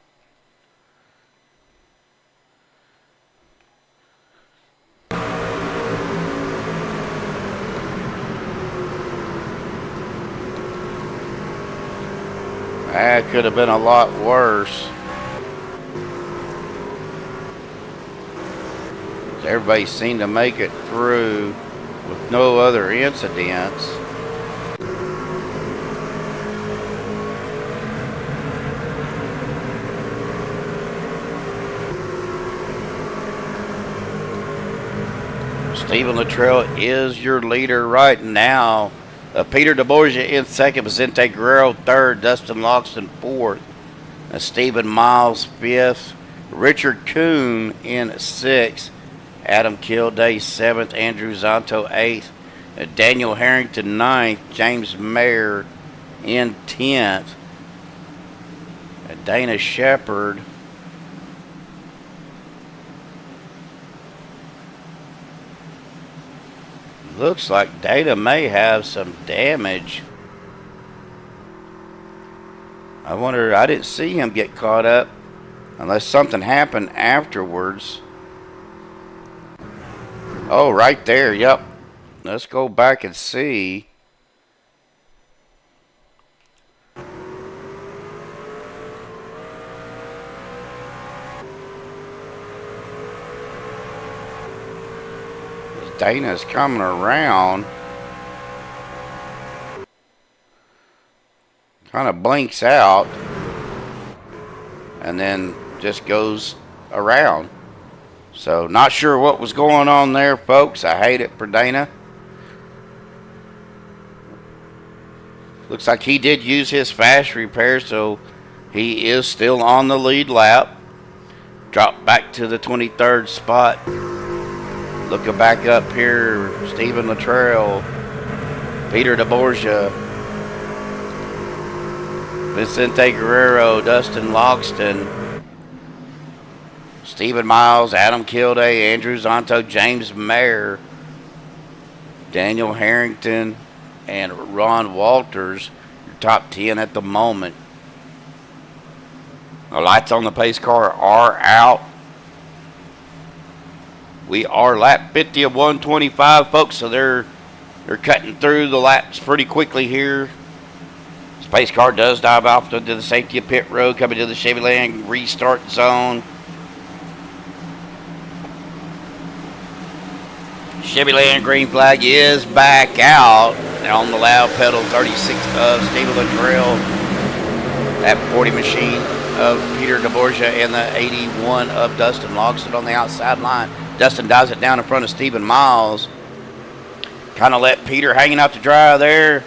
That could have been a lot worse. Everybody seemed to make it through with no other incidents. Stephen Luttrell is your leader right now. Peter DeBorgia in second, Vicente Guerrero third, Dustin Loxton fourth, Stephen Miles fifth, Richard Kuhn in sixth, Adam Kilday seventh, Andrew Zonto eighth, Daniel Harrington ninth, James Mayer in 10th, Dana Shepherd looks like Dana may have some damage. I wonder, I didn't see him get caught up unless something happened afterwards. Oh, right there. Yep. Let's go back and see. Dana's coming around. Kind of blinks out. And then just goes around. So, not sure what was going on there, folks. I hate it for Dana. Looks like he did use his fast repair, so he is still on the lead lap. Dropped back to the 23rd spot. Looking back up here, Stephen Luttrell, Peter DeBorgia, Vicente Guerrero, Dustin Logston, Stephen Miles, Adam Kilday, Andrew Zonto, James Mayer, Daniel Harrington, and Ron Walters, your top 10 at the moment. The lights on the pace car are out. We are lap 50 of 125, folks, so they're cutting through the laps pretty quickly here. Space car does dive off to the safety of pit road, coming to the Chevy Land restart zone. Chevy Land green flag is back out. And on the loud pedal, 36 of Stephen Luttrell. That 40 machine of Peter DeBorgia and the 81 of Dustin Logston on the outside line. Dustin dives it down in front of Stephen Miles. Kind of let Peter hanging out to dry there.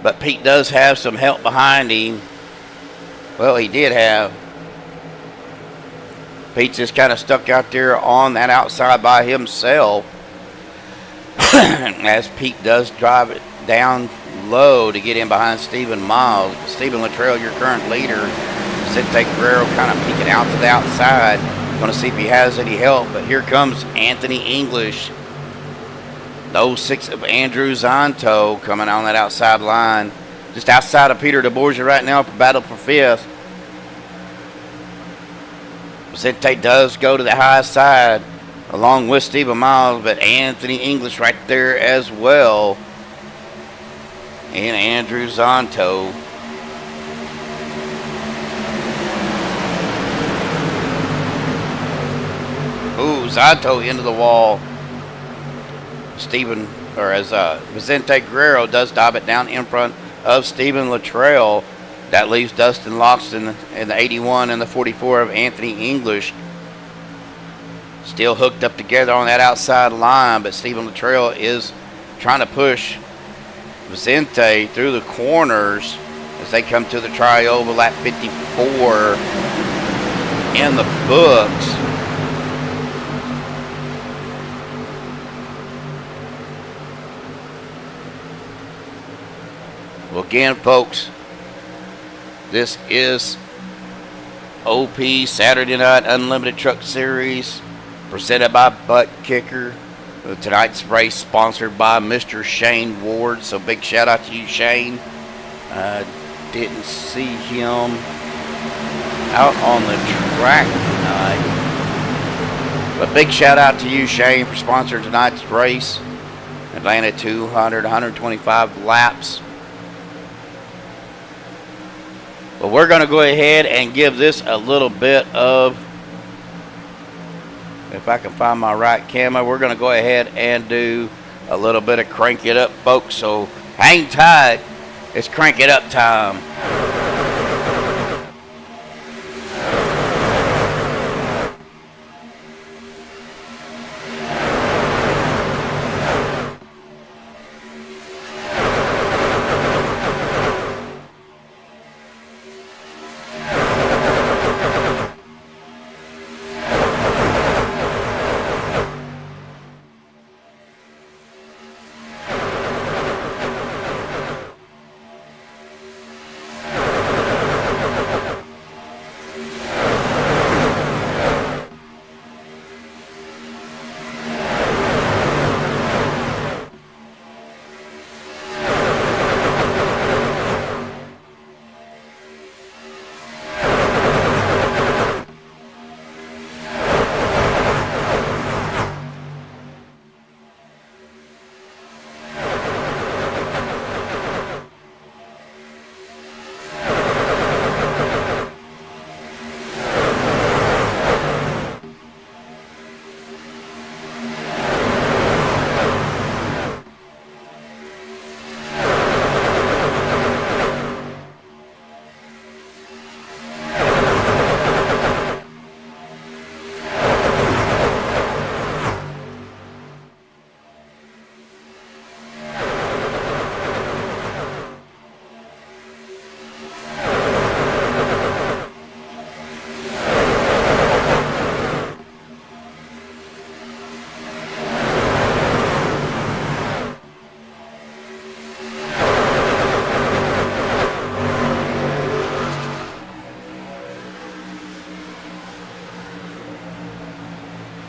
But Pete does have some help behind him. Well, he did have. Pete's just kind of stuck out there on that outside by himself. As Pete does drive it down low to get in behind Stephen Miles. Stephen Luttrell, your current leader. Vicente Guerrero kind of peeking out to the outside. Going to see if he has any help. But here comes Anthony English. The 06 of Andrew Zonto coming on that outside line. Just outside of Peter DeBorgia right now for battle for 5th. Vicente does go to the high side along with Stephen Miles, but Anthony English right there as well. And Andrew Zonto. Ooh, Zonto into the wall. Vicente Guerrero does dive it down in front of Stephen Luttrell. That leaves Dustin Logston and the 81 and the 44 of Anthony English still hooked up together on that outside line, but Stephen Luttrell is trying to push Vicente through the corners as they come to the trioval lap 54 in the books. Well, again, folks, this is OP Saturday Night Unlimited Truck Series presented by Buttkicker. Tonight's race sponsored by Mr. Shane Ward. So big shout out to you, Shane. Didn't see him out on the track tonight. But big shout out to you, Shane, for sponsoring tonight's race. Atlanta 125 laps. But we're going to go ahead and give this a little bit of, if I can find my right camera, we're going to go ahead and do a little bit of crank it up, folks. So hang tight. It's crank it up time.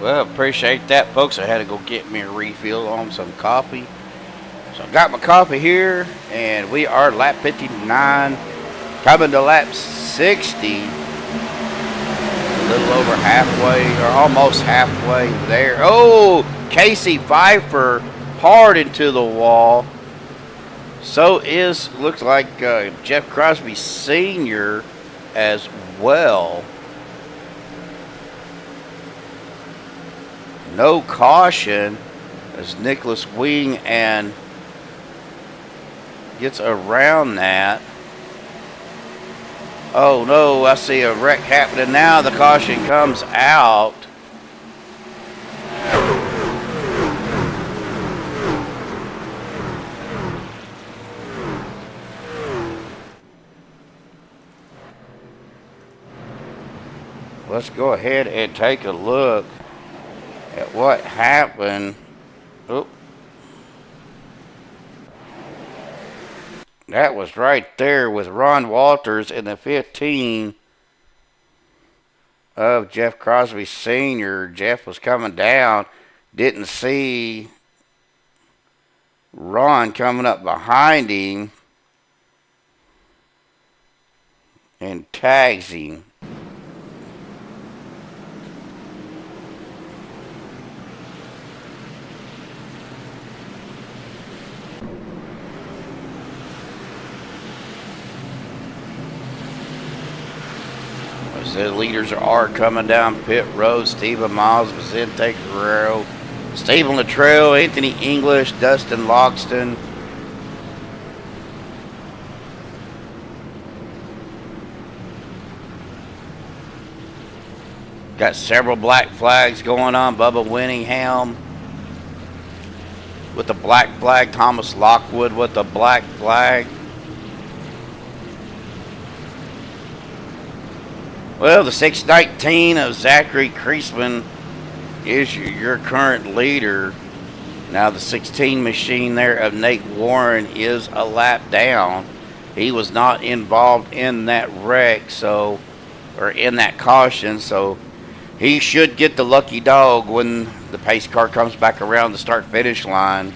Well, appreciate that, folks. I had to go get me a refill on some coffee. So I got my coffee here, and we are lap 59, coming to lap 60. A little over halfway, or almost halfway there. Oh, Casey Pfeiffer hard into the wall. So looks like Jeff Crosby Sr. as well. No caution as Nicholas Wing and gets around that. Oh no, I see a wreck happening now. The caution comes out. Let's go ahead and take a look at what happened. Oh. That was right there with Ron Walters in the 15 of Jeff Crosby Sr. Jeff was coming down. Didn't see Ron coming up behind him and tags him. The leaders are coming down pit road. Steven Miles, Vicente Guerrero, Stephen Luttrell, Anthony English, Dustin Logston. Got several black flags going on. Bubba Winningham with the black flag. Thomas Lockwood with the black flag. Well, the 619 of Zachary Kreisman is your current leader. Now the 16 machine there of Nate Warren is a lap down. He was not involved in that wreck, or in that caution, so he should get the lucky dog when the pace car comes back around the start-finish line.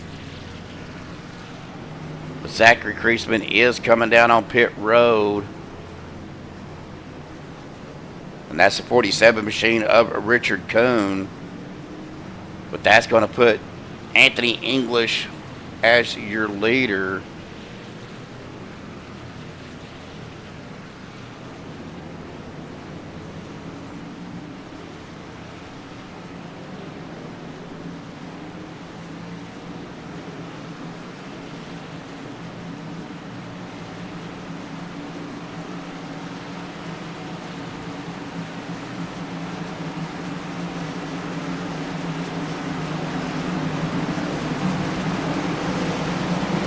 But Zachary Kreisman is coming down on pit road. And that's the 47 machine of Richard Kuhn. But that's going to put Anthony English as your leader.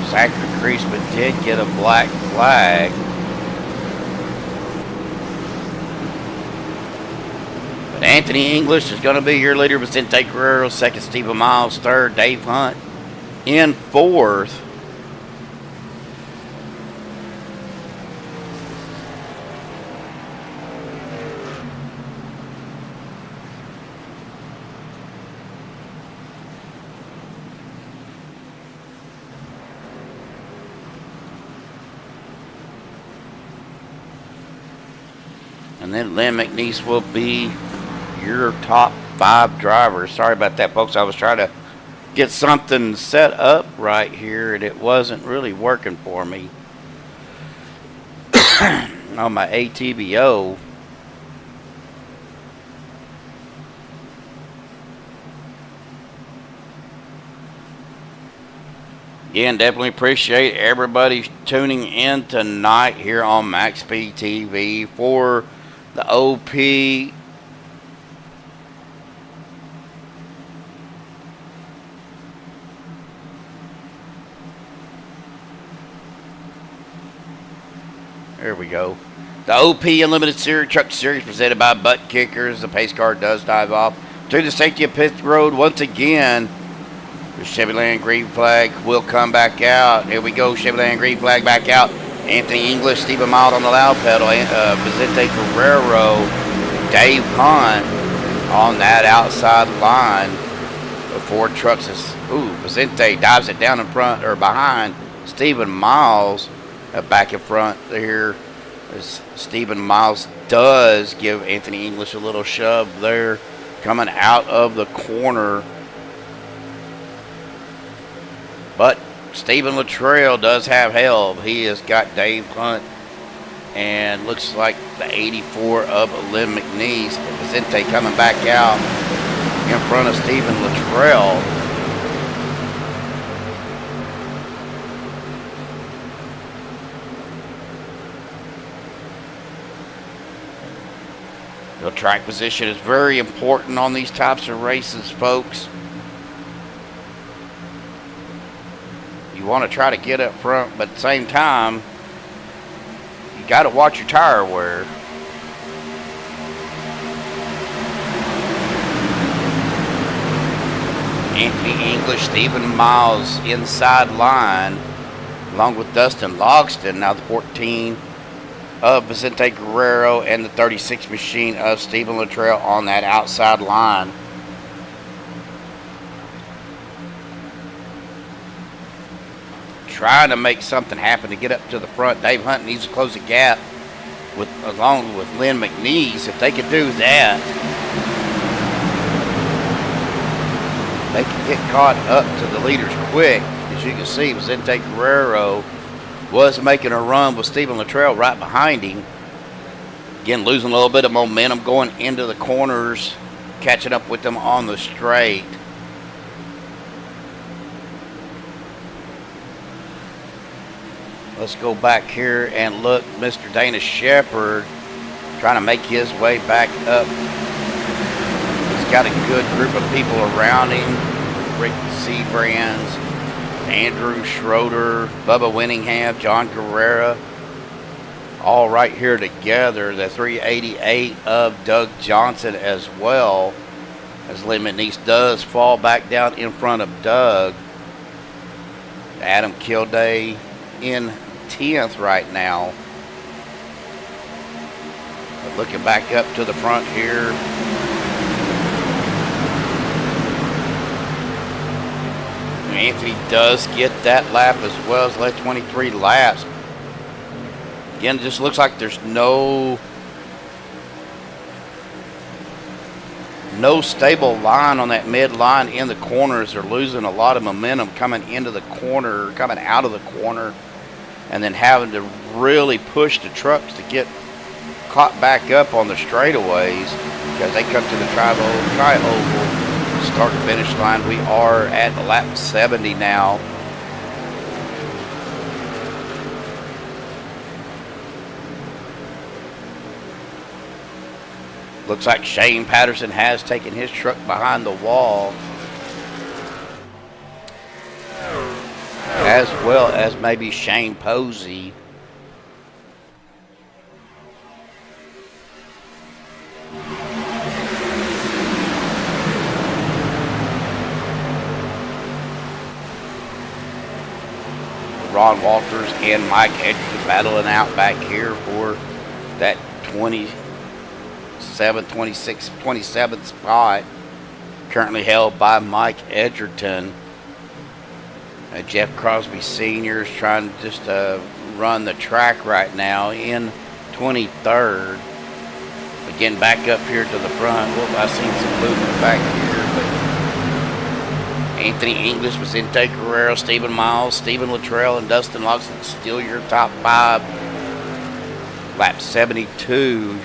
Zachary Kreisman did get a black flag. But Anthony English is going to be your leader. Vicente Guerrero second. Stephen Miles third. Dave Hunt in fourth. And then Lynn McNeese will be your top 5 drivers. Sorry about that, folks. I was trying to get something set up right here, and it wasn't really working for me on my ATBO. Again, definitely appreciate everybody tuning in tonight here on MaxspeedTV for the OP. There we go. The OP Unlimited Series Truck Series presented by Buttkicker. As the pace car does dive off to the safety of pit road once again. The Chevrolet green flag will come back out. Here we go. Chevrolet green flag back out. Anthony English, Stephen Miles on the loud pedal. Vicente Guerrero, Dave Hunt on that outside line. The Ford trucks is, Vicente dives it down in front or behind Stephen Miles back in front there. As Stephen Miles does give Anthony English a little shove there, coming out of the corner. But Stephen Luttrell does have help. He has got Dave Hunt and looks like the 84 of Lynn McNeese. Vicente coming back out in front of Stephen Luttrell. The track position is very important on these types of races, folks. You want to try to get up front, but at the same time, you got to watch your tire wear. Anthony English, Stephen Miles inside line, along with Dustin Logston. Now the 14 of Vicente Guerrero and the 36 machine of Stephen Luttrell on that outside line. Trying to make something happen to get up to the front. Dave Hunt needs to close the gap along with Lynn McNeese. If they could do that, they can get caught up to the leaders quick. As you can see, Vicente Guerrero was making a run with Stephen Luttrell right behind him. Again, losing a little bit of momentum going into the corners, catching up with them on the straight. Let's go back here and look. Mr. Dana Shepard trying to make his way back up. He's got a good group of people around him. Rick Seabrands, Andrew Schroeder, Bubba Winningham, John Guerrera, all right here together. The 388 of Doug Johnson as well, as Lynn McNeese does fall back down in front of Doug. Adam Kilday in 10th right now. But looking back up to the front here, Anthony does get that lap as well as led 23 laps. Again, it just looks like there's no stable line on that mid line in the corners. They're losing a lot of momentum coming into the corner, coming out of the corner, and then having to really push the trucks to get caught back up on the straightaways because they come to the tri-oval start to finish line. We are at lap 70 now. Looks like Shane Patterson has taken his truck behind the wall, as well as maybe Shane Posey. Ron Walters and Mike Edgerton battling out back here for that 27th spot, currently held by Mike Edgerton. Jeff Crosby Sr. is trying to just run the track right now in 23rd. But getting back up here to the front. I've seen some movement back here, but Anthony English, Vicente Guerrero, Stephen Miles, Stephen Luttrell, and Dustin Logston still your top 5. Lap 72.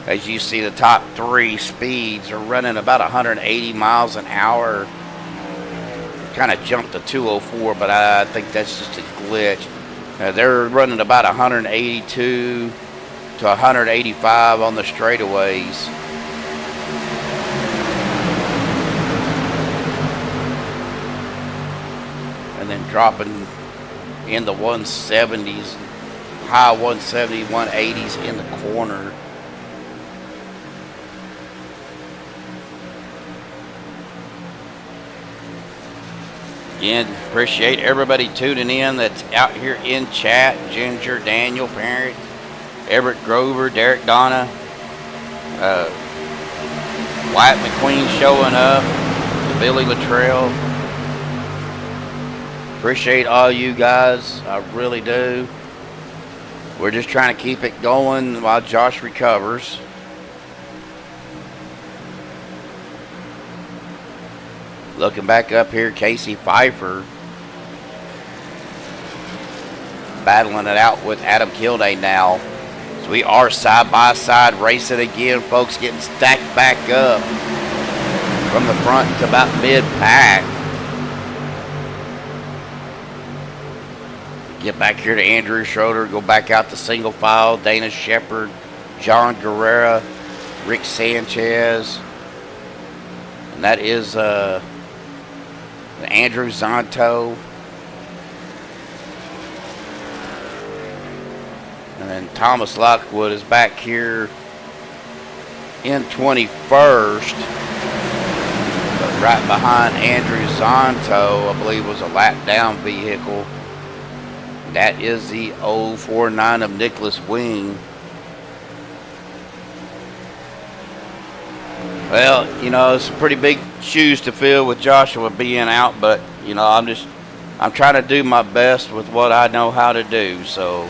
As you see, the top 3 speeds are running about 180 miles an hour. Kind of jumped to 204, but I think that's just a glitch. They're running about 182 to 185 on the straightaways. And then dropping in the 170s, high 170, 180s in the corner. Again, appreciate everybody tuning in that's out here in chat. Ginger, Daniel, Parent, Everett Grover, Derek Donna, Wyatt McQueen showing up. Billy Latrell. Appreciate all you guys. I really do. We're just trying to keep it going while Josh recovers. Looking back up here, Casey Pfeiffer battling it out with Adam Kilday now. So we are side by side racing again, folks, getting stacked back up from the front to about mid-pack. Get back here to Andrew Schroeder, go back out to single file, Dana Shepard, John Guerrera, Rick Sanchez, and that is Andrew Zonto. And then Thomas Lockwood is back here in 21st. But right behind Andrew Zonto, I believe was a lap down vehicle. That is the 049 of Nicholas Wing. Well, you know, it's pretty big shoes to fill with Joshua being out, but, you know, I'm trying to do my best with what I know how to do, so.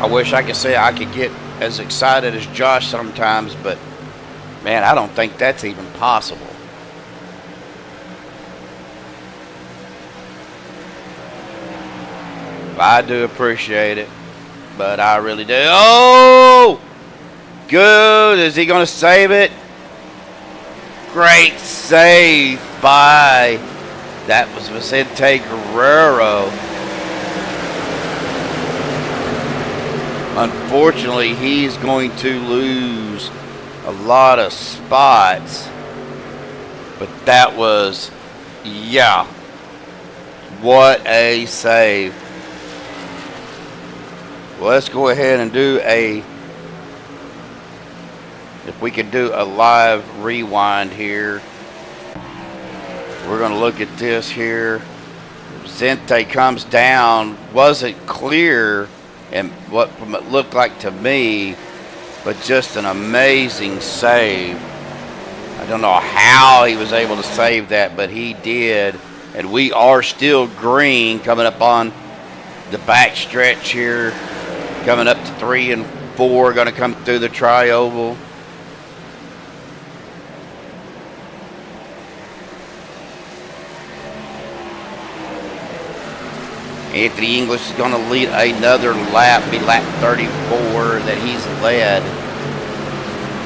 I wish I could say I could get as excited as Josh sometimes, but, man, I don't think that's even possible. I do appreciate it, but I really do. Oh! Good. Is he going to save it? Great save by, that was Vicente Guerrero. Unfortunately, he's going to lose a lot of spots, but that was, yeah, what a save. Well, let's go ahead and do if we could do a live rewind here. We're going to look at this here. Zente comes down, wasn't clear, and what it looked like to me, but just an amazing save. I don't know how he was able to save that, but he did. And we are still green coming up on the back stretch here. Coming up to 3 and 4, going to come through the tri-oval. Anthony English is going to lead another lap, be lap 34 that he's led.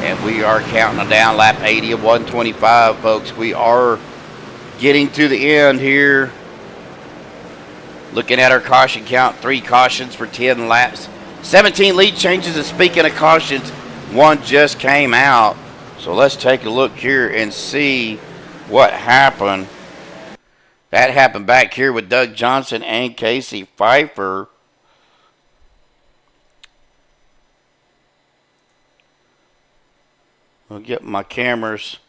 And we are counting down lap 80 of 125, folks. We are getting to the end here. Looking at our caution count, 3 cautions for 10 laps. 17 lead changes, and speaking of cautions, 1 just came out. So let's take a look here and see what happened. That happened back here with Doug Johnson and Casey Pfeiffer. I'll get my cameras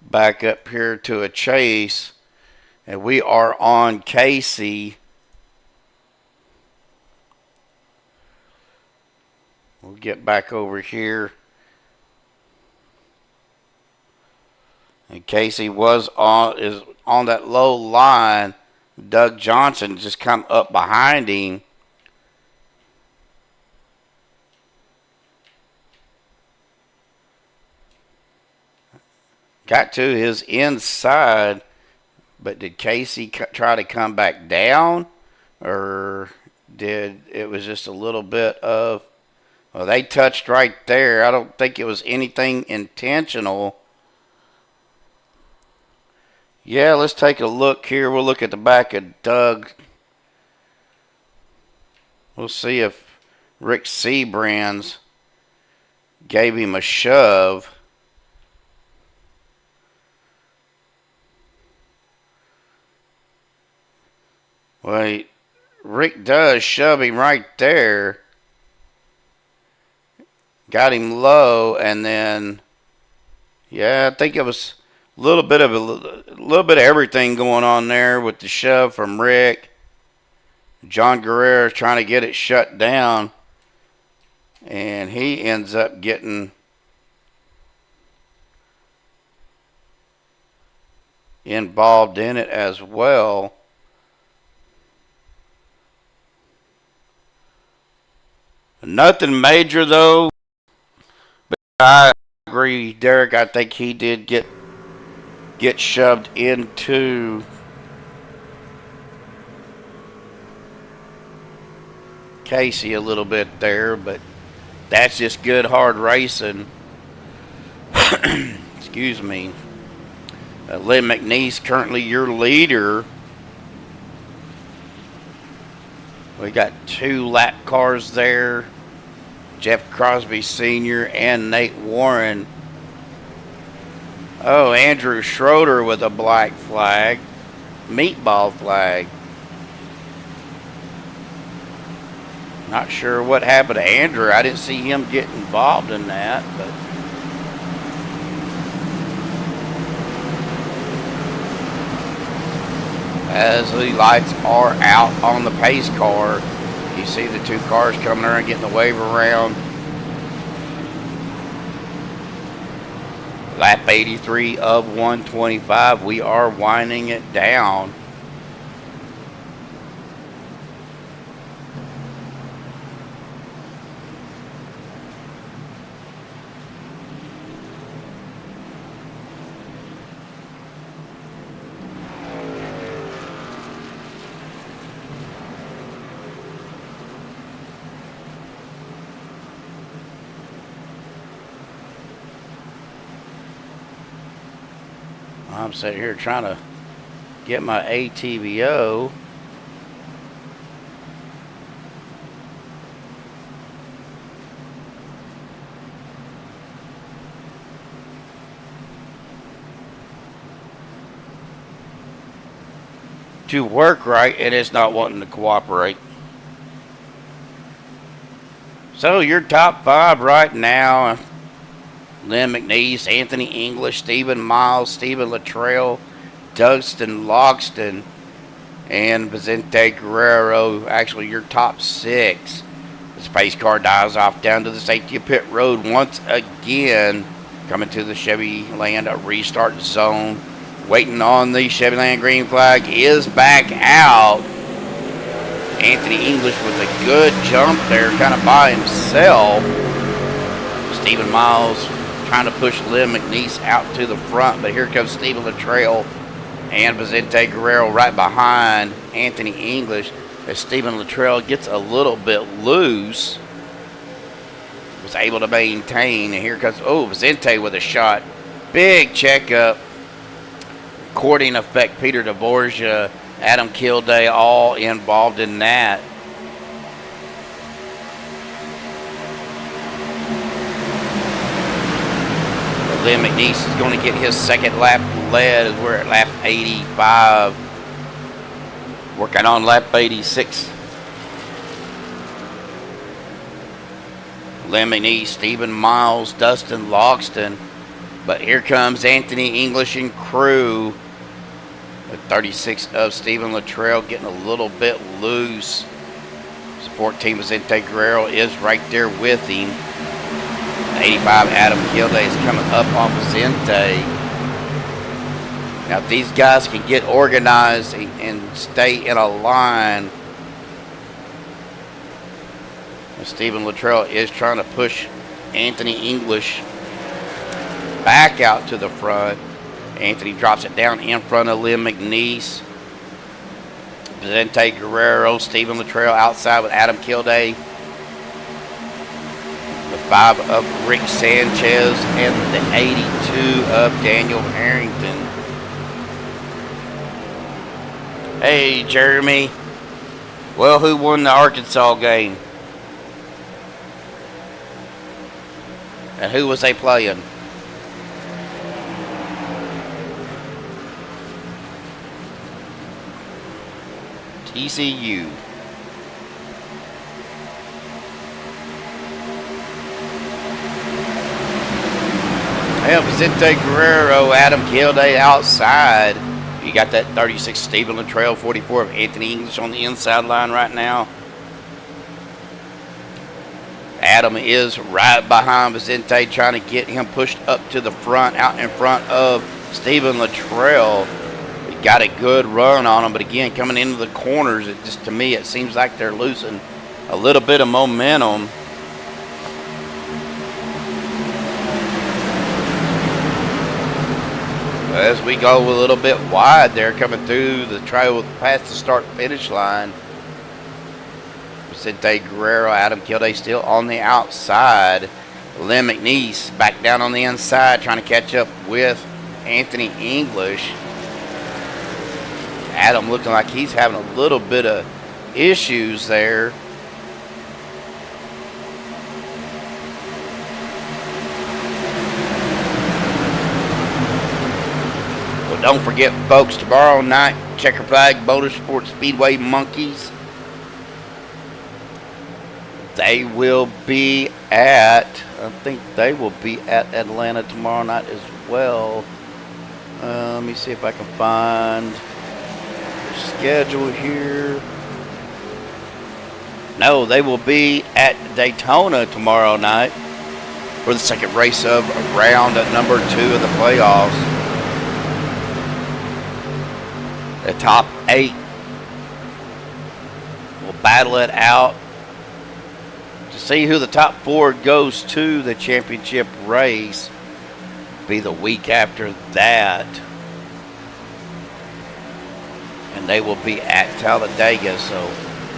back up here to a chase. And we are on Casey. We'll get back over here. And Casey is on that low line. Doug Johnson just come up behind him. Got to his inside, but did Casey try to come back down, or did it was just a little bit of, well, they touched right there. I don't think it was anything intentional. Yeah, let's take a look here. We'll look at the back of Doug. We'll see if Rick Seabrands gave him a shove. Well, Rick does shove him right there. Got him low, and then, yeah, I think it was little bit of everything going on there with the shove from Rick. John Guerrero trying to get it shut down, and he ends up getting involved in it as well. Nothing major though, but I agree, Derek. I think he did get shoved into Casey a little bit there, but that's just good hard racing. Excuse me. Lynn McNeese currently your leader. We got 2 lap cars there. Jeff Crosby Sr. and Nate Warren. Oh, Andrew Schroeder with a black flag. Meatball flag. Not sure what happened to Andrew. I didn't see him get involved in that, but as the lights are out on the pace car, you see the 2 cars coming around getting the wave around. Lap 83 of 125. We are winding it down. I'm sitting here trying to get my ATVO. To work right, and it's not wanting to cooperate. So your top 5 right now: Lynn McNeese, Anthony English, Stephen Miles, Stephen Luttrell, Dustin Logston, and Vicente Guerrero. Actually, your top 6. The space car dives off down to the safety pit road once again. Coming to the Chevy Land restart zone. Waiting on the Chevy Land green flag is back out. Anthony English with a good jump there, kind of by himself. Stephen Miles trying to push Lynn McNeese out to the front, but here comes Stephen Luttrell and Vicente Guerrero right behind Anthony English as Stephen Luttrell gets a little bit loose. Was able to maintain, and here comes, Vicente with a shot. Big checkup. Courting effect, Peter DeBorgia, Adam Kilday, all involved in that. Lynn McNeese is going to get his second lap led as we're at lap 85. Working on lap 86. Lynn McNeese, Stephen Miles, Dustin Logston. But here comes Anthony English and crew. The 36 of Stephen Luttrell getting a little bit loose. Support team Vicente Guerrero is right there with him. 85 Adam Kilday is coming up on Vicente. Now if these guys can get organized and stay in a line, Stephen Luttrell is trying to push Anthony English back out to the front. Anthony drops it down in front of Lynn McNeese. Vicente Guerrero, Stephen Luttrell outside with Adam Kilday. The 5 of Rick Sanchez and the 82 of Daniel Harrington. Hey, Jeremy. Well, who won the Arkansas game? And who was they playing? TCU. Yeah, Vicente Guerrero, Adam Kilday outside. You got that 36 Stephen Latrell, 44 of Anthony English on the inside line right now. Adam is right behind Vicente, trying to get him pushed up to the front, out in front of Stephen Latrell. He got a good run on him, but again, coming into the corners, it just, to me, it seems like they're losing a little bit of momentum. As we go a little bit wide there, coming through the trail past the start-finish line. Vicente Guerrero, Adam Kilday still on the outside. Lynn McNeese back down on the inside, trying to catch up with Anthony English. Adam looking like he's having a little bit of issues there. Well, don't forget, folks, tomorrow night, Checker Flag Motorsport Speedway Monkeys. They will be at, I think they will be at Atlanta tomorrow night as well. Let me see if I can find the schedule here. No, they will be at Daytona tomorrow night for the second race of round number 2 of the playoffs. The top 8 will battle it out to see who the top 4 goes to the championship race. Be the week after that, and they will be at Talladega. So,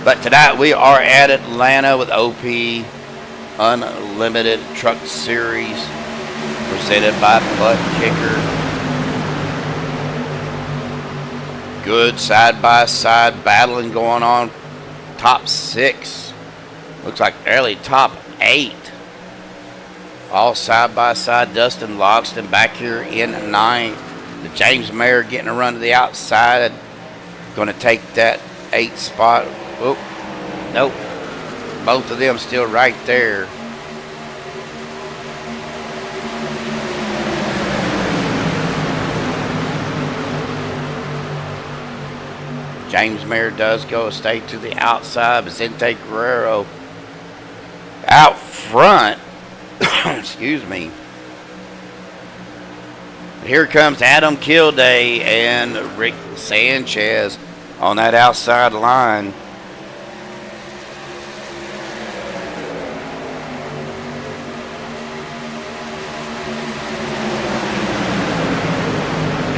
but tonight we are at Atlanta with OP Unlimited Truck Series presented by Buttkicker. Good side-by-side battling going on. Top 6. Looks like early top 8. All side-by-side. Dustin Logston back here in 9th. The James Mayer getting a run to the outside. Going to take that 8th spot. Oop. Nope. Both of them still right there. James Mayer does go stay to the outside. Vicente Guerrero out front. Excuse me. Here comes Adam Kilday and Rick Sanchez on that outside line.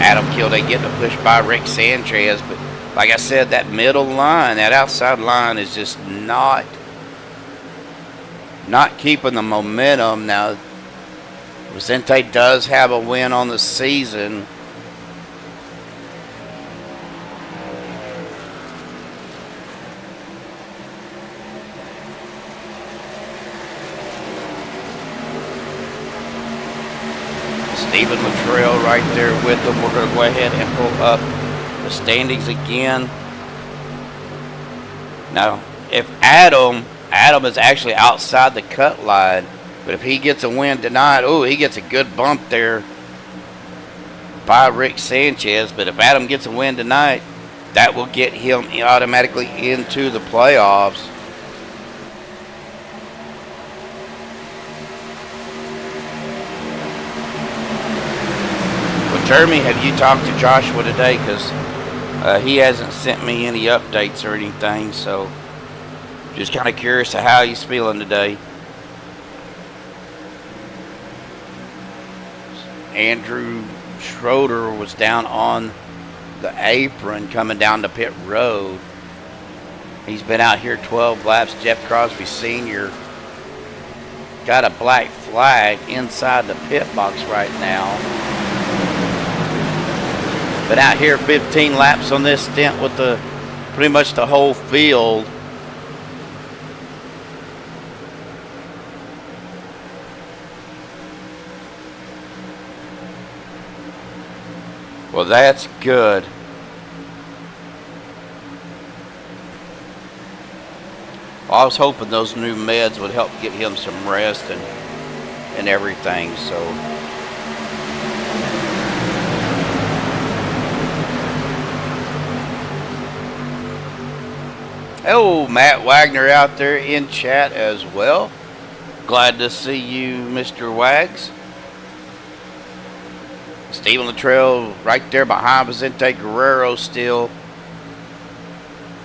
Adam Kilday getting a push by Rick Sanchez, but like I said, that middle line, that outside line is just not keeping the momentum. Now, Vicente does have a win on the season. Stephen Latrell right there with them. We're going to go ahead and pull up the standings again. Now, if Adam is actually outside the cut line, but if he gets a win tonight, oh, he gets a good bump there by Rick Sanchez. But if Adam gets a win tonight, that will get him automatically into the playoffs. Well, Jeremy, have you talked to Joshua today? Because he hasn't sent me any updates or anything, so just kind of curious to how he's feeling today. Andrew Schroeder was down on the apron coming down the pit road. He's been out here 12 laps. Jeff Crosby Sr. got a black flag inside the pit box right now. Been out here 15 laps on this stint with pretty much the whole field. Well, that's good. Well, I was hoping those new meds would help get him some rest and everything. So Oh, Matt Wagner out there in chat as well. Glad to see you, Mr. Wags. Stephen Luttrell right there behind Vicente Guerrero still.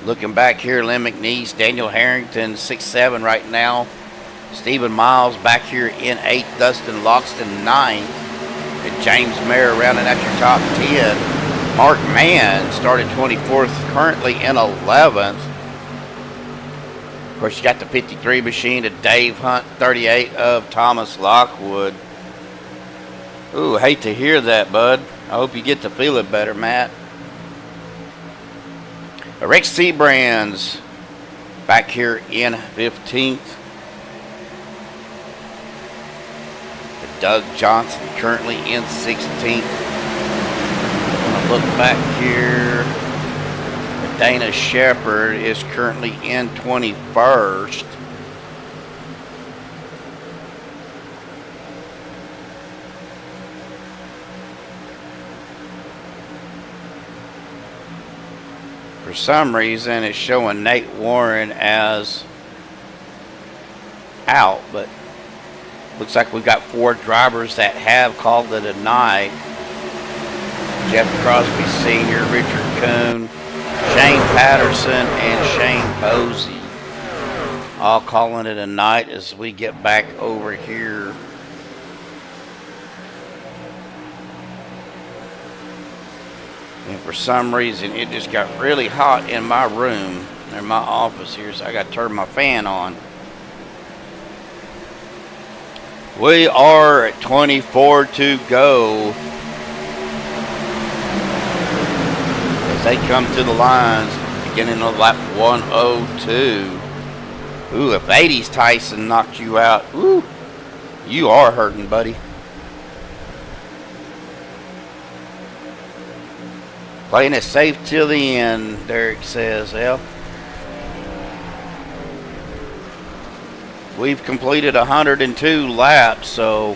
Looking back here, Lynn McNeese, Daniel Harrington, 6-7 right now. Stephen Miles back here in 8th, Dustin Loxton 9th. And James Mayer rounding out your top 10. Mark Mann started 24th, currently in 11th. Of course, you got the 53 machine to Dave Hunt, 38 of Thomas Lockwood. Ooh, hate to hear that, bud. I hope you get to feel it better, Matt. Rick Seabrands back here in 15th. Doug Johnson currently in 16th. I'm going to look back here. Dana Shepard is currently in 21st. For some reason, it's showing Nate Warren as out, but looks like we've got 4 drivers that have called it a night. Jeff Crosby Sr., Richard Kuhn, Shane Patterson, and Shane Posey all calling it a night as we get back over here. And for some reason, it just got really hot in my room, in my office here, so I got to turn my fan on. We are at 24 to go as they come to the lines, beginning of lap 102. Ooh, if 80s Tyson knocked you out, ooh, you are hurting, buddy. Playing it safe till the end, Derek says. Well, we've completed 102 laps, so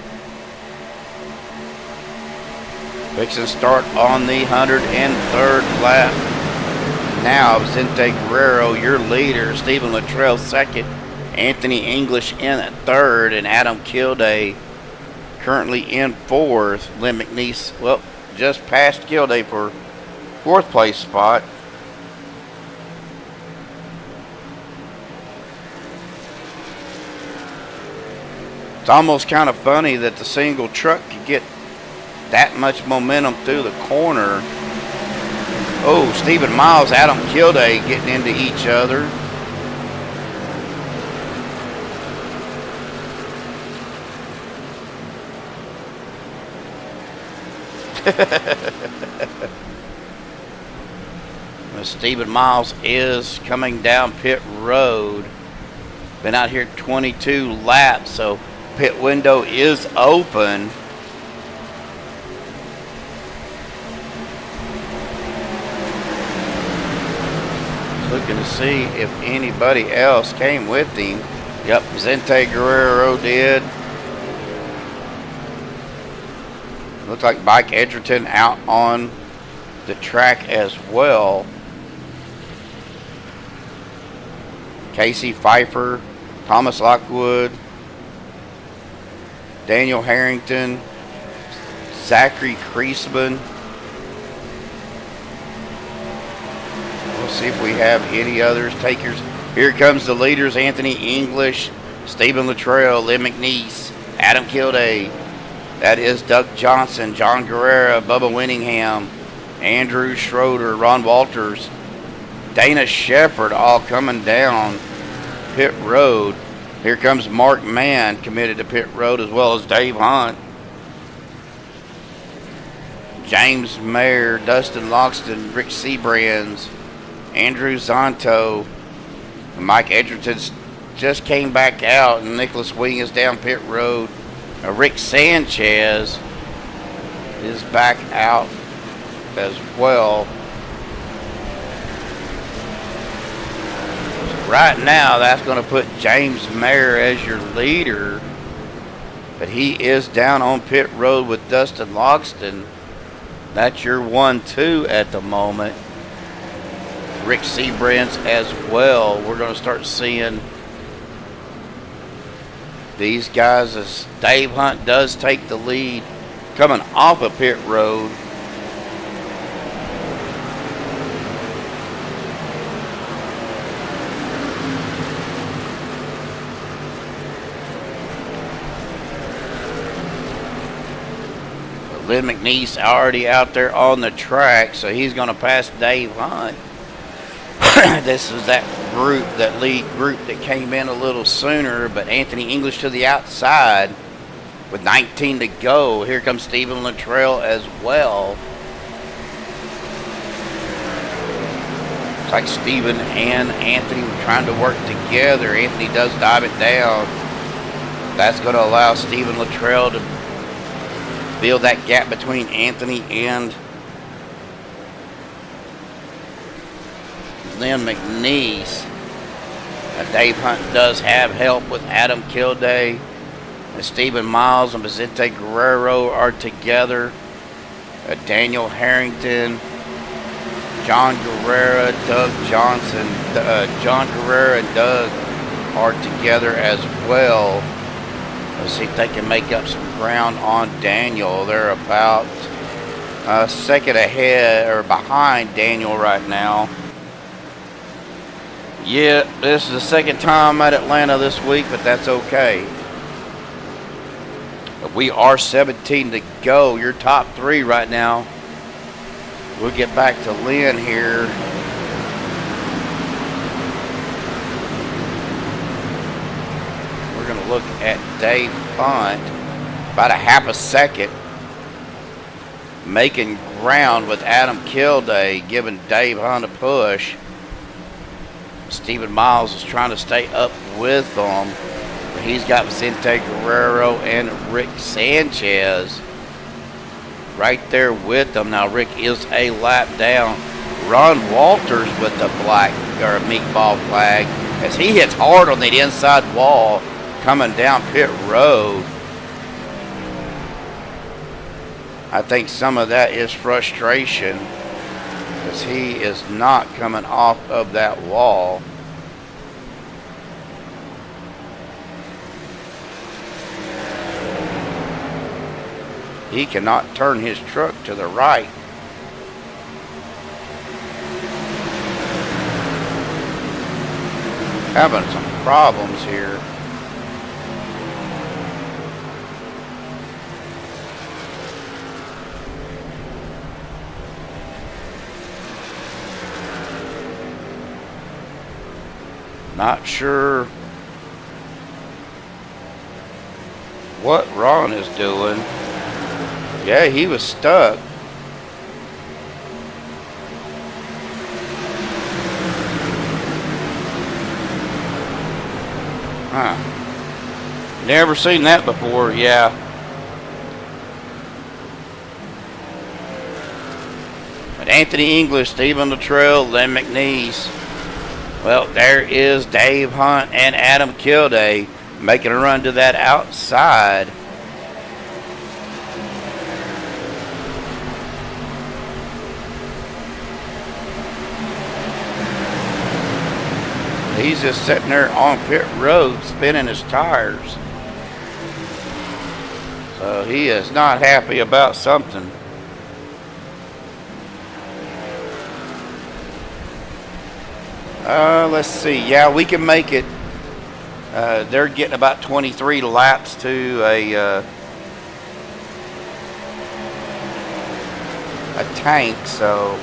fixing to start on the 103rd lap. Now, Vicente Guerrero, your leader. Stephen Luttrell, second. Anthony English in third. And Adam Kilday currently in fourth. Lynn McNeese, well, just past Kilday for fourth place spot. It's almost kind of funny that the single truck could get that much momentum through the corner. Oh, Stephen Miles, Adam Kilday getting into each other. Stephen Miles is coming down pit road. Been out here 22 laps, so pit window is open. Looking to see if anybody else came with him. Yep, Vicente Guerrero did. Looks like Mike Edgerton out on the track as well. Casey Pfeiffer, Thomas Lockwood, Daniel Harrington, Zachary Kreisman. We'll see if we have any others takers. Here comes the leaders: Anthony English, Stephen Luttrell, Lynn McNeese, Adam Kilday. That is Doug Johnson, John Guerrero, Bubba Winningham, Andrew Schroeder, Ron Walters, Dana Shepard, all coming down pit road. Here comes Mark Mann, committed to pit road, as well as Dave Hunt, James Mayer, Dustin Loxton, Rick Seabrands, Andrew Zonto, and Mike Edgerton just came back out, and Nicholas Wing is down pit road. Rick Sanchez is back out as well. Right now, that's going to put James Mayer as your leader, but he is down on pit road with Dustin Loxton. That's your 1-2 at the moment. Rick Seabrand's as well. We're going to start seeing these guys as Dave Hunt does take the lead coming off of pit road. Lynn McNeese already out there on the track, so he's going to pass Dave Hunt. This is that group, that lead group that came in a little sooner, but Anthony English to the outside with 19 to go. Here comes Stephen Luttrell as well. It's like Stephen and Anthony were trying to work together. Anthony does dive it down. That's going to allow Stephen Luttrell to build that gap between Anthony and Lynn McNeese. Dave Hunt does have help with Adam Kilday. And Stephen Miles and Vicente Guerrero are together. Daniel Harrington, John Guerrero, Doug Johnson. John Guerrero and Doug are together as well. Let's see if they can make up some ground on Daniel. They're about a second ahead or behind Daniel right now. Yeah, this is the second time at Atlanta this week, but that's okay. We are 17 to go. Your top three right now. We'll get back to Lynn here. We're going to look at Dave Hunt. About a half a second. Making ground with Adam Kilday, giving Dave Hunt a push. Stephen Miles is trying to stay up with them. He's got Vicente Guerrero and Rick Sanchez right there with them. Now Rick is a lap down. Ron Walters with the black or meatball flag as he hits hard on the inside wall coming down pit road. I think some of that is frustration because he is not coming off of that wall. He cannot turn his truck to the right. Having some problems here. Not sure what Ron is doing. Yeah, he was stuck. Huh. Never seen that before, yeah. But Anthony English, Stephen Luttrell, Lynn McNeese. Well, there is Dave Hunt and Adam Kilday making a run to that outside. He's just sitting there on pit road spinning his tires. So he is not happy about something. Let's see. Yeah, we can make it. They're getting about 23 laps to a tank, so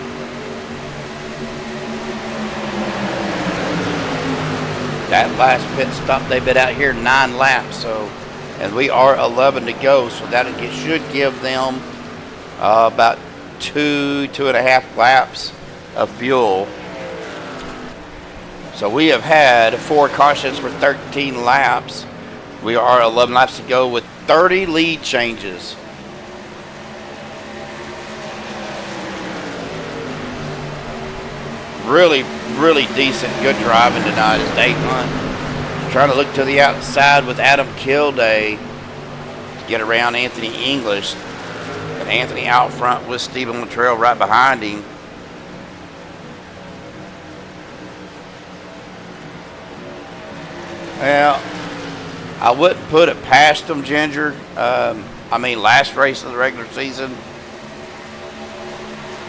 that last pit stop they've been out here 9 laps, so and we are 11 to go, so that should give them about 2.5 laps of fuel. So we have had 4 cautions for 13 laps. We are 11 laps to go with 30 lead changes. Really, really decent, good driving tonight as Dave Hunt trying to look to the outside with Adam Kilday to get around Anthony English. And Anthony out front with Stephen Luttrell right behind him. Well, I wouldn't put it past them, Ginger. I mean, last race of the regular season.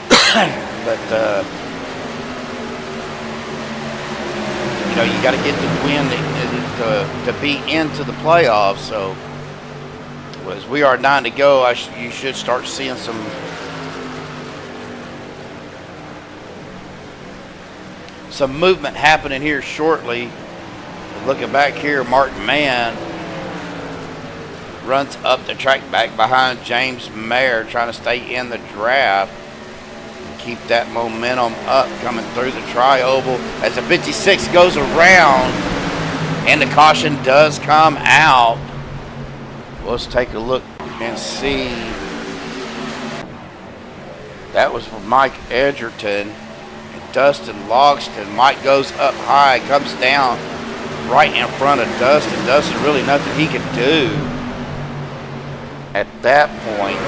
But, you know, you got to get the win to be into the playoffs. So, as we are 9 to go, you should start seeing some movement happening here shortly. Looking back here, Martin Mann runs up the track back behind James Mayer, trying to stay in the draft and keep that momentum up coming through the tri-oval as the 56 goes around and the caution does come out. Let's take a look and see. That was for Mike Edgerton and Dustin Logston. Mike goes up high, comes down right in front of Dustin. Dustin, really nothing he can do at that point.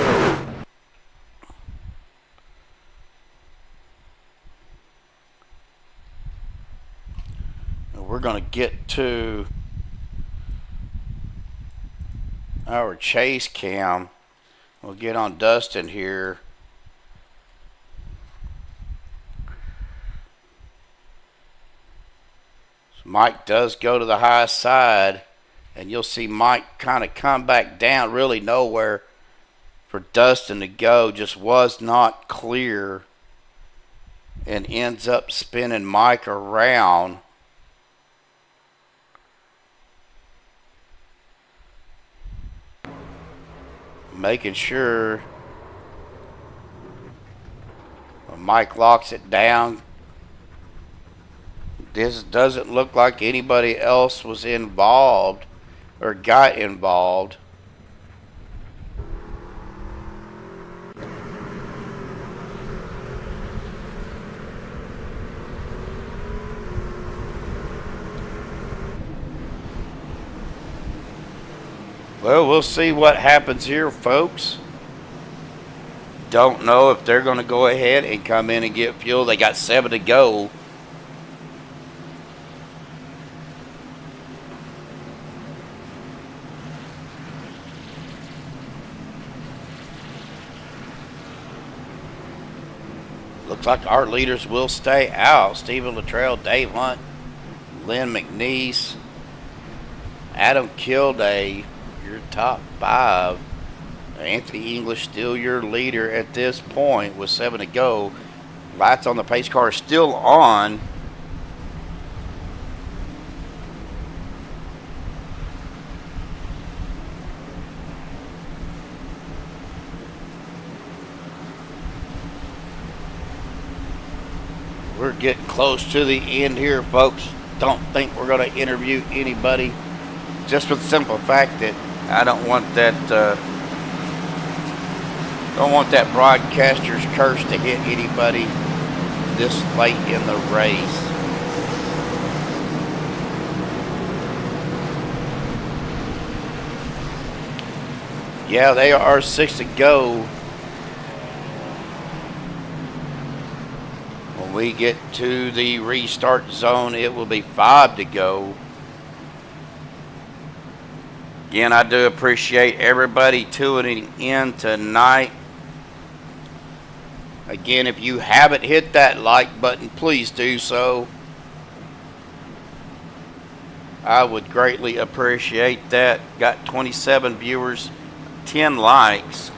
And we're going to get to our chase cam. We'll get on Dustin here. Mike does go to the high side, and you'll see Mike kind of come back down, really nowhere for Dustin to go. Just was not clear and ends up spinning Mike around. Making sure Mike locks it down. This doesn't look like anybody else was involved or got involved. Well, we'll see what happens here, folks. Don't know if they're going to go ahead and come in and get fuel. They got 7 to go. Looks like our leaders will stay out. Stephen Luttrell, Dave Hunt, Lynn McNeese, Adam Kilday, your top 5. Anthony English still your leader at this point with 7 to go. Lights on the pace car are still on. We're getting close to the end here, folks. Don't think we're going to interview anybody, just for the simple fact that I don't want that broadcaster's curse to hit anybody this late in the race. Yeah, they are 6 to go. When we get to the restart zone, it will be 5 to go. Again, I do appreciate everybody tuning in tonight. Again, if you haven't hit that like button, please do so. I would greatly appreciate that. Got 27 viewers, 10 likes.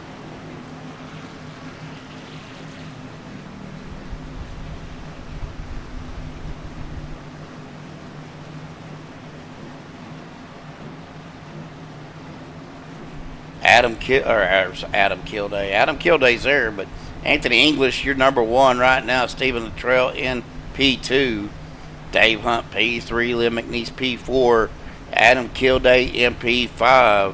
Adam Kilday's there, but Anthony English, you're number 1 right now. Stephen Luttrell in P2. Dave Hunt P3. Lynn McNeese P4. Adam Kilday in P5.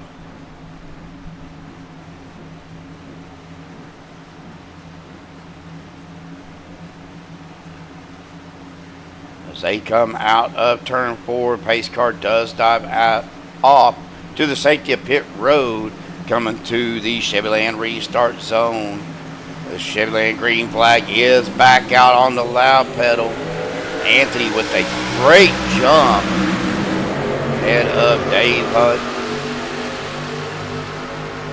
As they come out of turn 4, pace car does dive out off to the safety of pit road, coming to the Chevrolet restart zone. The Chevrolet green flag is back out on the loud pedal. Anthony with a great jump ahead of Dave Hunt.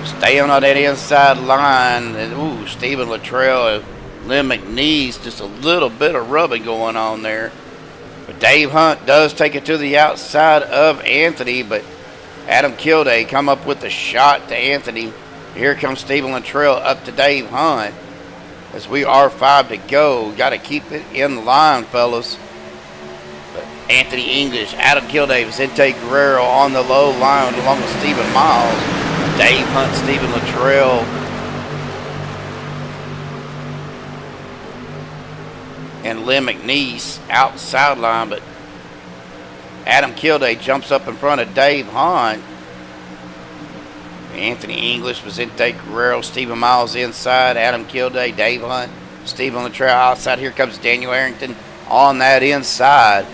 Staying on that inside line. And, ooh, Stephen Luttrell, Lynn McNeese, just a little bit of rubbing going on there. But Dave Hunt does take it to the outside of Anthony, but Adam Kilday come up with the shot to Anthony. Here comes Stephen Luttrell up to Dave Hunt. As we are 5 to go. Got to keep it in line, fellas. But Anthony English, Adam Kilday, Vicente Guerrero on the low line along with Stephen Miles. Dave Hunt, Stephen Luttrell. And Lynn McNeese outside line, but Adam Kilday jumps up in front of Dave Hunt. Anthony English, Vicente Guerrero, Stephen Miles inside, Adam Kilday, Dave Hunt, Stephen Luttrell outside. Here comes Daniel Harrington on that inside,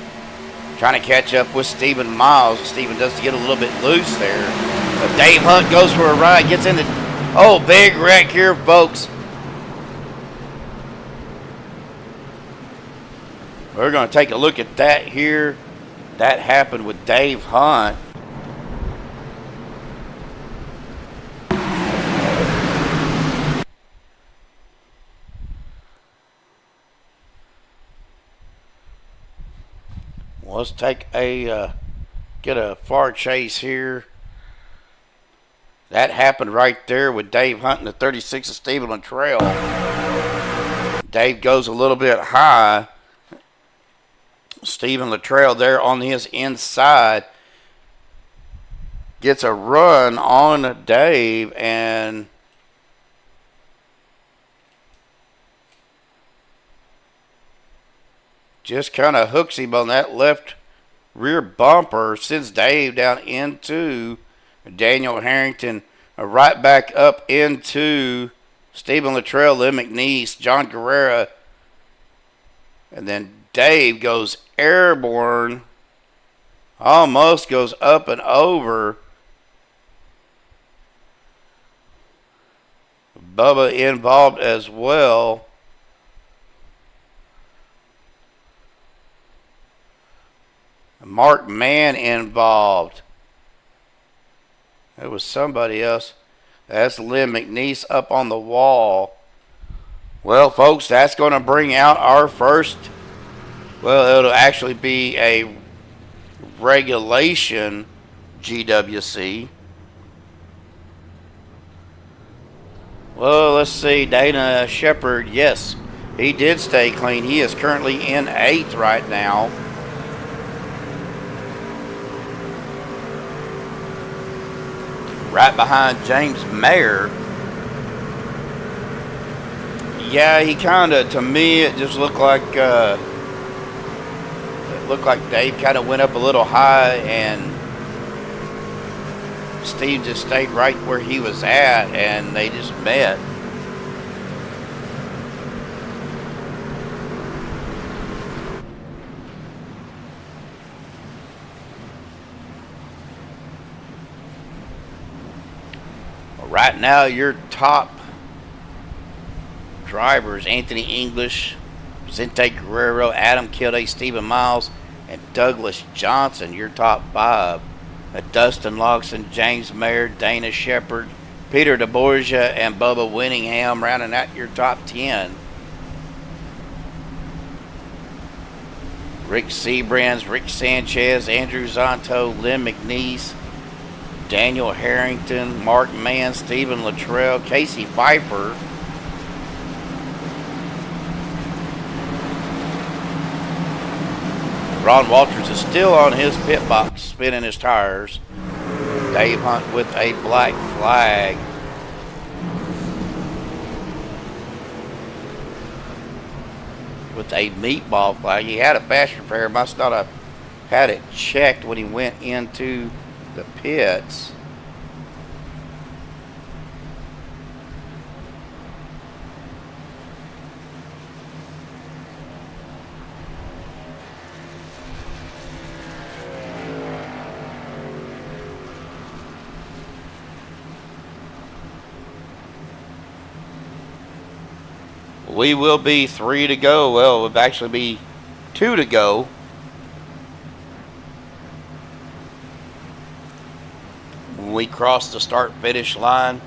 trying to catch up with Stephen Miles. Stephen does get a little bit loose there, but Dave Hunt goes for a ride, gets into, oh, big wreck here, folks. We're going to take a look at that here. That happened with Dave Hunt. Let's take a get a far chase here. That happened right there with Dave Hunt and the 36 of Stephen Luttrell. Dave goes a little bit high. Stephen Luttrell there on his inside gets a run on Dave and just kind of hooks him on that left rear bumper, sends Dave down into Daniel Harrington, right back up into Stephen Luttrell, Lynn McNeese, John Guerrero, and then Dave goes airborne, almost goes up and over. Bubba involved as well. Mark Mann involved. It was somebody else. That's Lynn McNeese up on the wall. Well, folks, that's going to bring out our first, well, it'll actually be a regulation GWC. Well, let's see. Dana Shepard, yes, he did stay clean. He is currently in 8th right now. Right behind James Mayer. Yeah, he kind of, to me, it just looked like Dave kind of went up a little high and Steve just stayed right where he was at and they just met. Right now, your top drivers, Anthony English, Vicente Guerrero, Adam Kilday, Stephen Miles, and Douglas Johnson, your top 5. Dustin Loxton, James Mayer, Dana Shepard, Peter DeBorgia, and Bubba Winningham rounding out your top 10. Rick Seabrands, Rick Sanchez, Andrew Zonto, Lynn McNeese, Daniel Harrington, Mark Mann, Stephen Luttrell, Casey Pfeiffer, Ron Walters is still on his pit box spinning his tires. Dave Hunt with a black flag. With a meatball flag. He had a fast repair. Must not have had it checked when he went into the pits. We will be 3 to go. Well, it would actually be 2 to go. when we cross the start-finish line.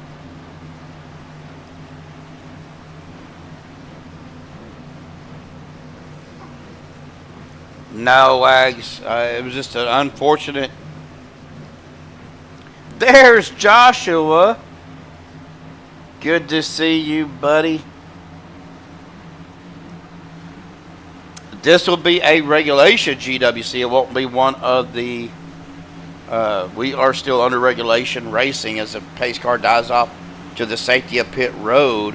No, Wags. It was just an unfortunate. There's Joshua. Good to see you, buddy. This will be a regulation GWC. It won't be one of the. We are still under regulation racing as the pace car dies off to the safety of pit road.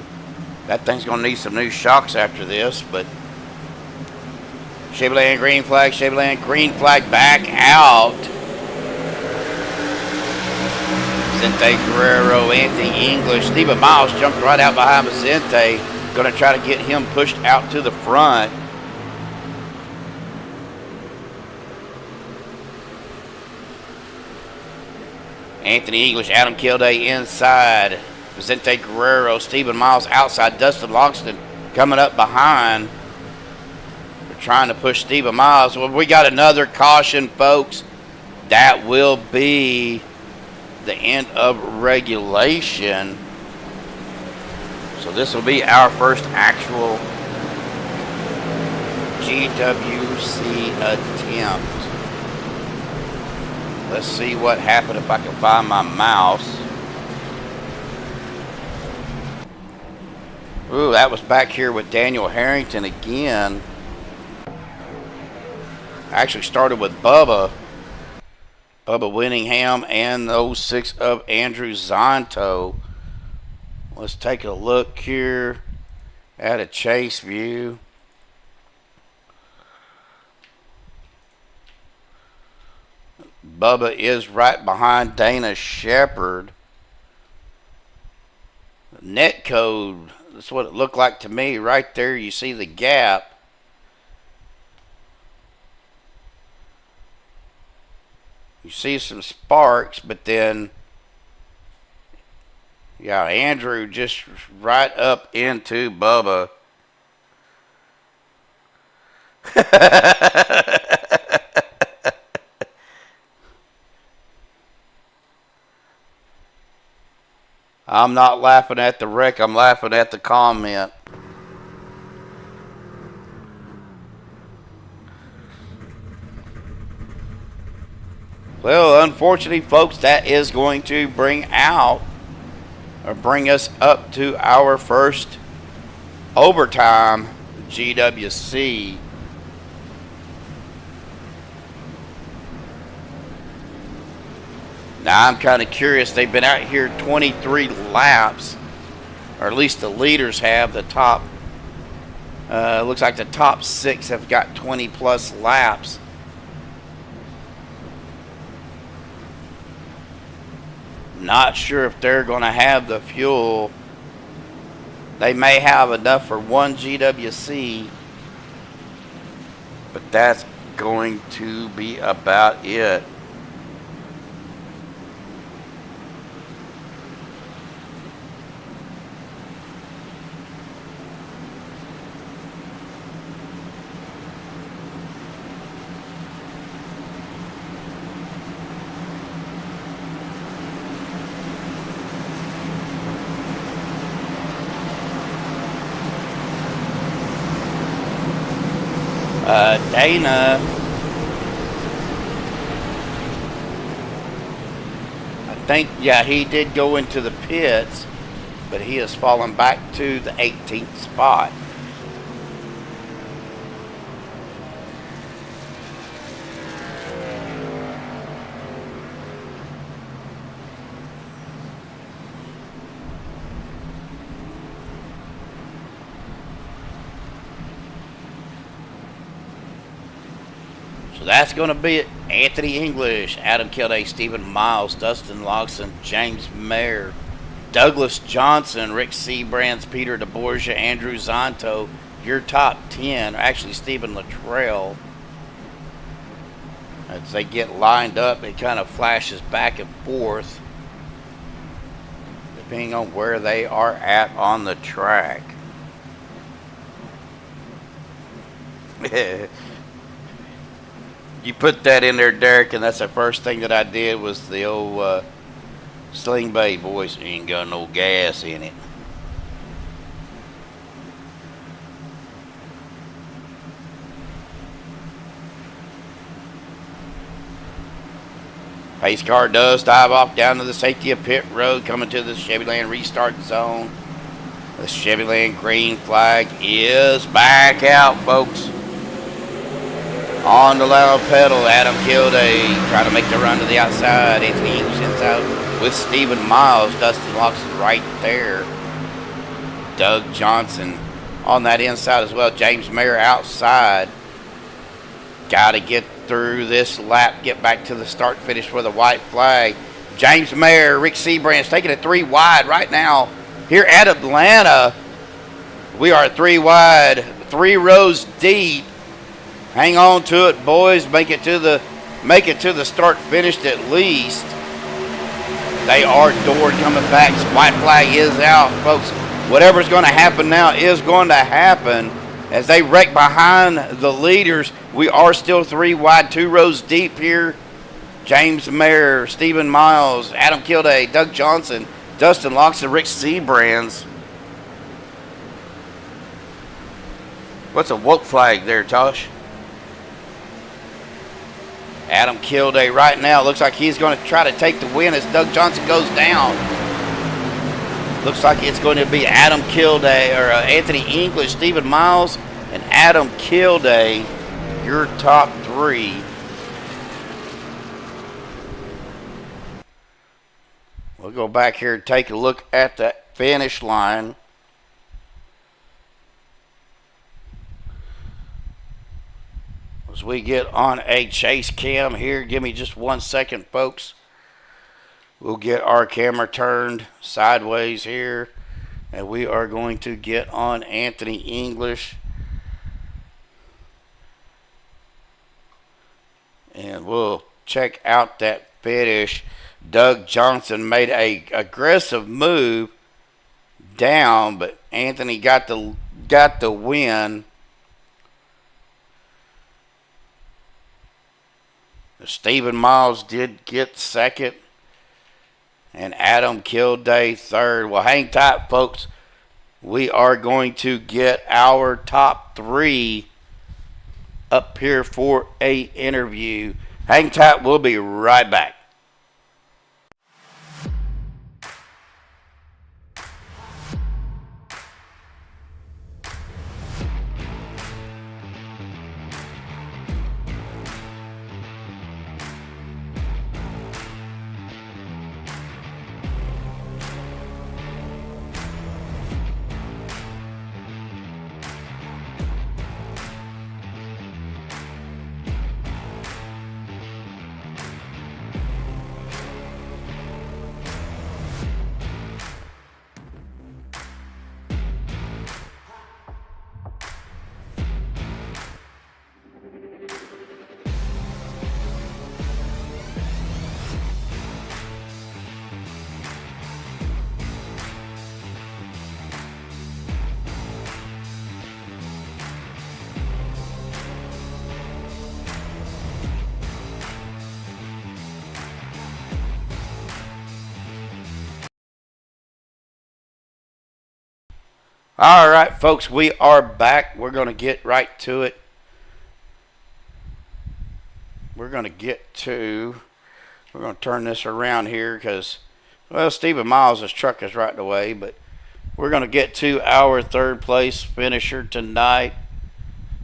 That thing's going to need some new shocks after this, but. Chevrolet green flag, Chevrolet green flag back out. Vicente Guerrero, Anthony English, Stephen Miles jumped right out behind Vicente. Going to try to get him pushed out to the front. Anthony English, Adam Kilday inside. Vicente Guerrero, Stephen Miles outside. Dustin Longston coming up behind. They're trying to push Stephen Miles. Well, we got another caution, folks. That will be the end of regulation. So this will be our first actual GWC attempt. Let's see what happened if I can find my mouse. Ooh, that was back here with Daniel Harrington again. I actually started with Bubba Winningham and the 06 of Andrew Zonto. Let's take a look here at a chase view. Bubba is right behind Dana Shepard. Net code, that's what it looked like to me. Right there, you see the gap. You see some sparks, but then, yeah, Andrew just right up into Bubba. I'm not laughing at the wreck, I'm laughing at the comment. Well, unfortunately, folks, that is going to bring us up to our first overtime GWC. Now, I'm kind of curious. They've been out here 23 laps, or at least the leaders have. The top, looks like the top 6 have got 20 plus laps. Not sure if they're going to have the fuel. They may have enough for one GWC, but that's going to be about it. Dana, I think, yeah, he did go into the pits, but he has fallen back to the 18th spot. So that's going to be it. Anthony English, Adam Kilday, Stephen Miles, Dustin Logston, James Mayer, Douglas Johnson, Rick Seabrands, Peter DeBorgia, Andrew Zonto. Your top 10, actually Stephen Luttrell. As they get lined up, it kind of flashes back and forth depending on where they are at on the track. You put that in there, Derek, and that's the first thing that I did was the old Sling Bay, boys. Ain't got no gas in it. Pace car does dive off down to the safety of pit road, coming to the Chevyland restart zone. The Chevyland green flag is back out, folks. On the loud pedal, Adam Kilday trying to make the run to the outside. Anthony English inside with Stephen Miles. Dustin Loxton right there. Doug Johnson on that inside as well. James Mayer outside. Got to get through this lap, get back to the start finish with a white flag. James Mayer, Rick Seabrand's taking it 3 wide right now here at Atlanta. We are 3 wide, 3 rows deep. Hang on to it, boys. Make it to the start finished at least. They are doored coming back. White flag is out, folks. Whatever's going to happen now is going to happen. As they wreck behind the leaders, we are still 3 wide, 2 rows deep here. James Mayer, Stephen Miles, Adam Kilday, Doug Johnson, Dustin Loxton, Rick Seabrands. What's a woke flag there, Tosh? Adam Kilday right now looks like he's going to try to take the win as Doug Johnson goes down. Looks like it's going to be Adam Kilday or Anthony English, Stephen Miles, and Adam Kilday, your top 3. We'll go back here and take a look at the finish line. As we get on a chase cam here, give me just 1 second, folks. We'll get our camera turned sideways here, and we are going to get on Anthony English. And we'll check out that finish. Doug Johnson made a aggressive move down, but Anthony got the win. Stephen Miles did get second, and Adam Kilday third. Well, hang tight, folks. We are going to get our top 3 up here for a interview. Hang tight. We'll be right back. All right, folks, we are back. We're going to get right to it. We're going to turn this around here because, well, Stephen Miles' truck is right away, but we're going to get to our 3rd place finisher tonight.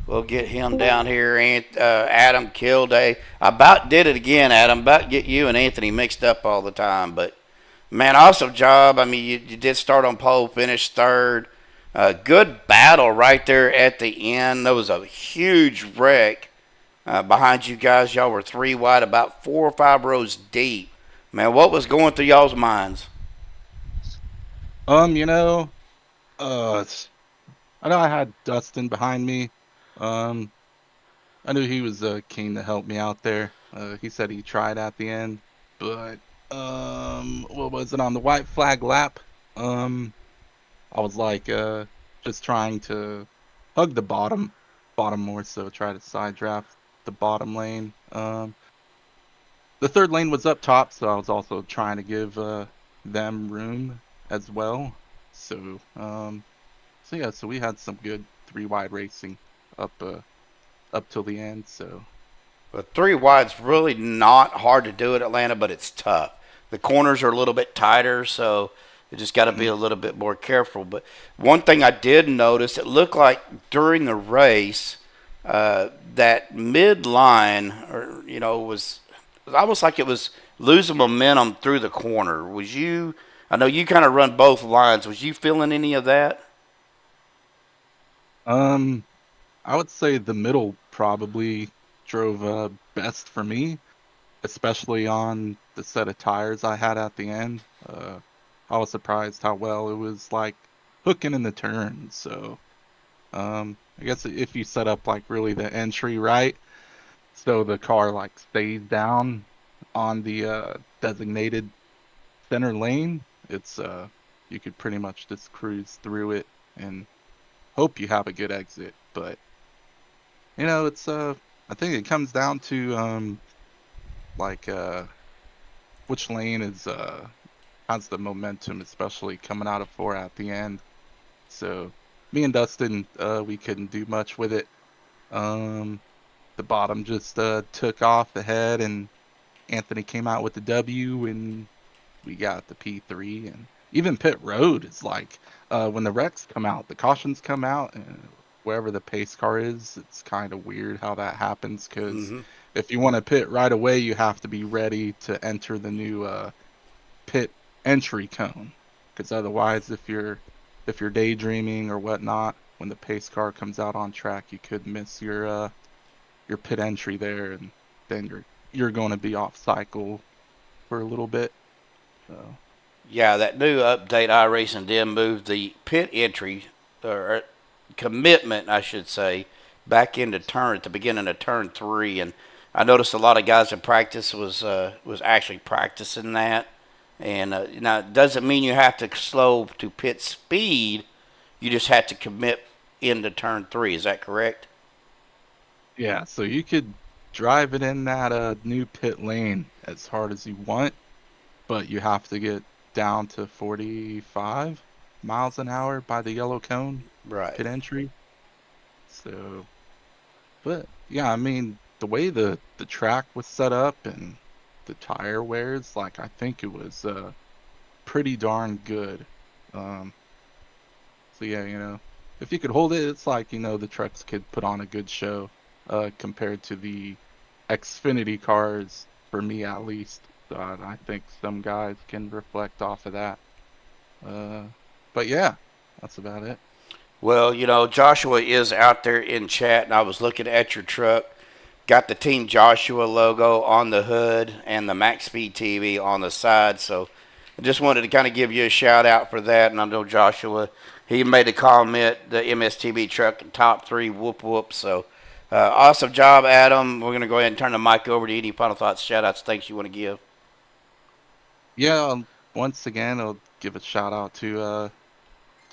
We'll get him down here, and Adam Kilday. I about did it again, Adam. About get you and Anthony mixed up all the time, but man, awesome job. I mean, you did start on pole, finished 3rd. Good battle right there at the end. There was a huge wreck behind you guys. Y'all were 3 wide, about 4 or 5 rows deep. Man, what was going through y'all's minds? I know I had Dustin behind me. I knew he was keen to help me out there. He said he tried at the end, but what was it on the white flag lap? I was like just trying to hug the bottom more, so try to side draft the bottom lane. The 3rd lane was up top, so I was also trying to give them room as well. So so we had some good 3 wide racing up up till the end. So But 3 wide's really not hard to do at Atlanta, but it's tough. The corners are a little bit tighter, so you just got to be a little bit more careful. But one thing I did notice, it looked like during the race, that midline, or was almost like it was losing momentum through the corner. Was you? I know you kind of run both lines. Was you feeling any of that? um, I would say the middle probably drove best for me, especially on the set of tires I had at the end. I was surprised how well it was like hooking in the turn. So I guess if you set up like really the entry right, so the car like stays down on the designated center lane, it's you could pretty much just cruise through it and hope you have a good exit. But it's I think it comes down to like which lane is has the momentum, especially coming out of 4 at the end. So me and Dustin, we couldn't do much with it. Um, the bottom just took off the head, and Anthony came out with the W, and we got the P3. And even pit road is like when the wrecks come out, the cautions come out, and wherever the pace car is, it's kind of weird how that happens because Mm-hmm. if you want to pit right away, you have to be ready to enter the new pit entry cone. Because otherwise, if you're daydreaming or whatnot, when the pace car comes out on track, you could miss your pit entry there, and then you're going to be off cycle for a little bit. So Yeah, that new update iRacing did move the pit entry or commitment, I should say, back into turn at the beginning of turn 3, and I noticed a lot of guys in practice was actually practicing that. And now it doesn't mean you have to slow to pit speed. You just have to commit into turn 3. Is that correct? yeah, so you could drive it in that new pit lane as hard as you want, but you have to get down to 45 miles an hour by the yellow cone Right. pit entry. So, but yeah, I mean, the way the track was set up and the tire wears, like I think it was pretty darn good. Um, so yeah, if you could hold it, it's like, the trucks could put on a good show, compared to the Xfinity cars, for me at least. So I think some guys can reflect off of that. Uh, but yeah, that's about it. Well, Joshua is out there in chat, and I was looking at your truck. Got the Team Joshua logo on the hood and the MaxspeedTV on the side. So I just wanted to kind of give you a shout out for that. And I know Joshua, he made a comment, the MSTV truck top 3, whoop whoop. So awesome job, Adam. We're going to go ahead and turn the mic over to you. Any final thoughts, shout outs, thanks you want to give? Yeah, once again, I'll give a shout out to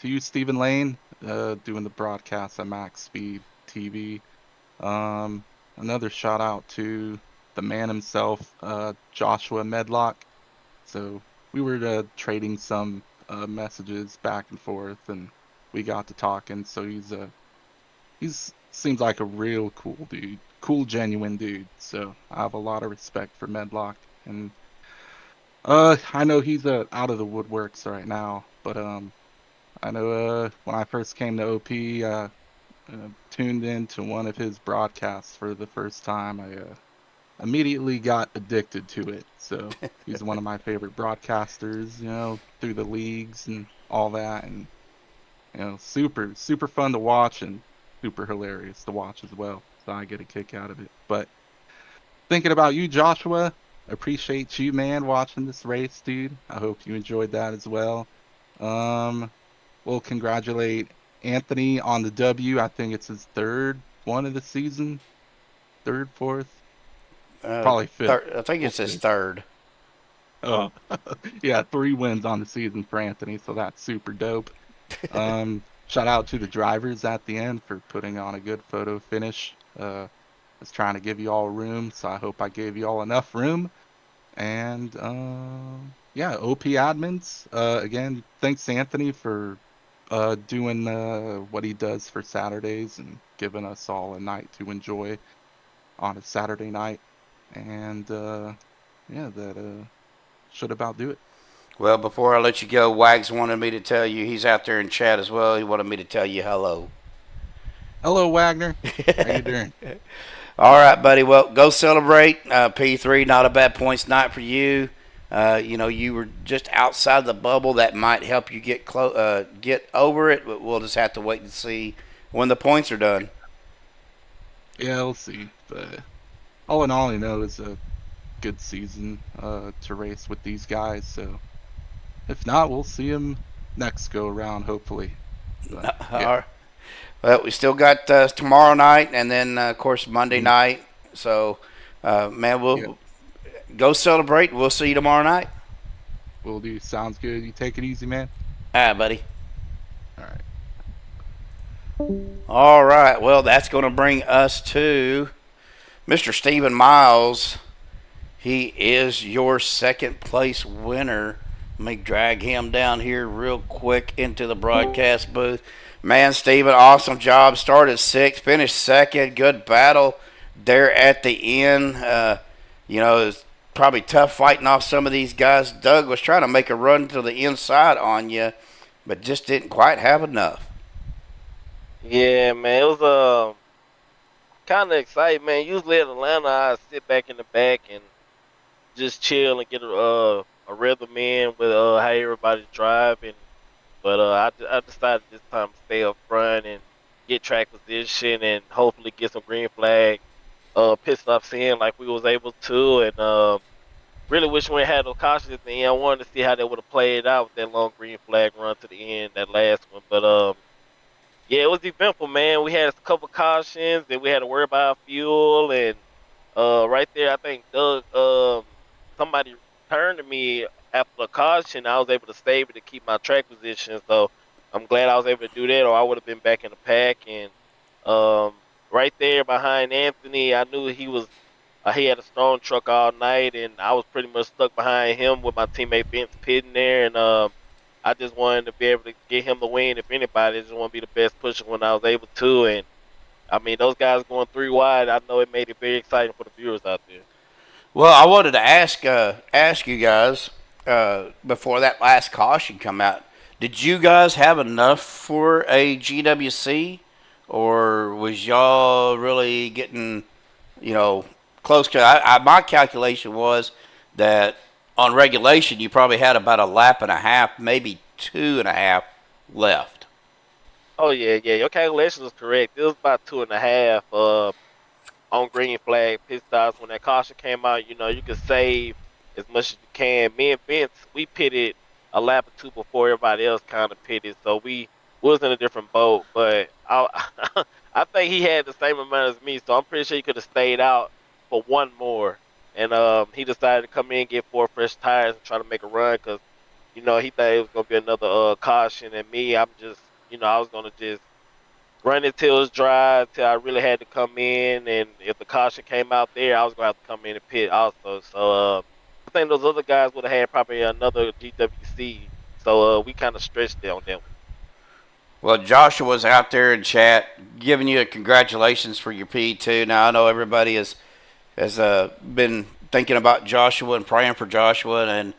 you, Stephen Lane, doing the broadcast at Max Speed TV. Um, Another shout out to the man himself, Joshua Medlock. So we were trading some messages back and forth, and we got to talking. So he's seems like a real cool dude, cool, genuine dude. So I have a lot of respect for Medlock, and I know he's out of the woodworks right now, but I know when I first came to OP, tuned into one of his broadcasts for the first time. I immediately got addicted to it. So he's one of my favorite broadcasters, through the leagues and all that, and super super fun to watch and super hilarious to watch as well. So I get a kick out of it. But thinking about you, Joshua, appreciate you, man, watching this race, dude. I hope you enjoyed that as well. Um, we'll congratulate Anthony on the W. I think it's his third one of the season. Third, fourth, probably fifth. I think We'll it's his see. third. Oh, yeah, 3 wins on the season for Anthony, so that's super dope. Shout out to the drivers at the end for putting on a good photo finish. I was trying to give you all room, so I hope I gave you all enough room. And yeah, OP admins. Again, thanks Anthony for doing what he does for Saturdays and giving us all a night to enjoy on a Saturday night. And yeah, that should about do it. Well, before I let you go, Wags wanted me to tell you he's out there in chat as well. He wanted me to tell you hello. Hello, Wagner. How you doing? All right, buddy. Well, go celebrate. P3, not a bad points night for you. You were just outside the bubble. That might help you get over it, but we'll just have to wait and see when the points are done. Yeah, we'll see. But all in all, it's a good season to race with these guys. So if not, we'll see them next go around, hopefully. But, All yeah. right. Well, we still got tomorrow night, and then of course Monday night. So, man, we'll go celebrate. We'll see you tomorrow night. Will do. Sounds good. You take it easy, man. All right, buddy. All right. All right. Well, that's going to bring us to Mr. Stephen Miles. He is your second place winner. Let me drag him down here real quick into the broadcast booth. Man, Stephen, awesome job. Started sixth, finished second. Good battle there at the end. It's probably tough fighting off some of these guys. Doug was trying to make a run to the inside on you, but just didn't quite have enough. Yeah, man, it was kind of exciting, man. Usually at Atlanta, I sit back in the back and just chill and get a rhythm in with how everybody's driving. But I decided this time to stay up front and get track position and hopefully get some green flag pit stops in like we was able to. And really wish we had those cautions at the end. I wanted to see how they would have played out with that long green flag run to the end, that last one. But yeah, it was eventful, man. We had a couple cautions, and we had to worry about fuel, and right there, I think Doug, somebody turned to me after the caution. I was able to save it to keep my track position, so I'm glad I was able to do that, or I would have been back in the pack. And right there behind Anthony, I knew he had a strong truck all night, and I was pretty much stuck behind him with my teammate Vince pitting there, and I just wanted to be able to get him the win. If anybody, I just want to be the best pusher when I was able to. And I mean, those guys going 3 wide, I know it made it very exciting for the viewers out there. Well, I wanted to ask you guys before that last caution come out. Did you guys have enough for a GWC, or was y'all really getting, close to? My calculation was that on regulation you probably had about a lap and a half, maybe 2.5 left. Oh yeah, yeah. Your calculation was correct. It was about 2.5 on green flag pit stops. When that caution came out, you could save as much as you can. Me and Vince, we pitted a lap or two before everybody else kind of pitted, so we was in a different boat. But I think he had the same amount as me, so I'm pretty sure he could have stayed out for one more. And he decided to come in, get 4 fresh tires, and try to make a run because he thought it was gonna be another caution. And me, I'm just, I was gonna just run it till it's dry, till I really had to come in. And if the caution came out there, I was gonna have to come in and pit also. So I think those other guys would have had probably another GWC. So we kind of stretched it on them. Well, Joshua's out there in chat giving you a congratulations for your P2. Now I know everybody has been thinking about Joshua and praying for Joshua, and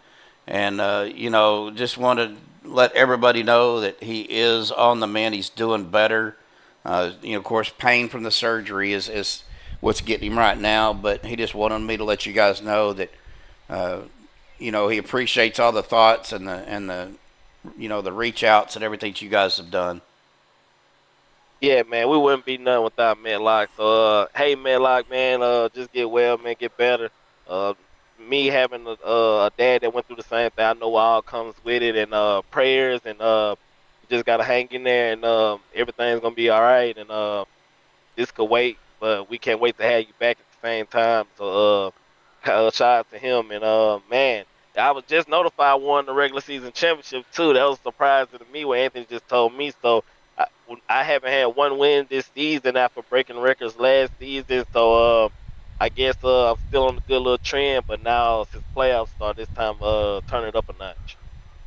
just want to let everybody know that he is on the mend. He's doing better. Of course, pain from the surgery is what's getting him right now, but he just wanted me to let you guys know that he appreciates all the thoughts and the reach outs and everything that you guys have done. Yeah, man, we wouldn't be nothing without Medlock. So, hey, Medlock, man, just get well, man, get better. Me having a dad that went through the same thing, I know what all comes with it, and prayers, and you just gotta hang in there, and everything's gonna be all right. And this could wait, but we can't wait to have you back at the same time. So, shout out to him, and man, I was just notified I won the regular season championship too. That was surprising to me what Anthony just told me. So I haven't had one win this season after breaking records last season. So I guess I'm still on a good little trend, but now since playoffs start, this time turn it up a notch.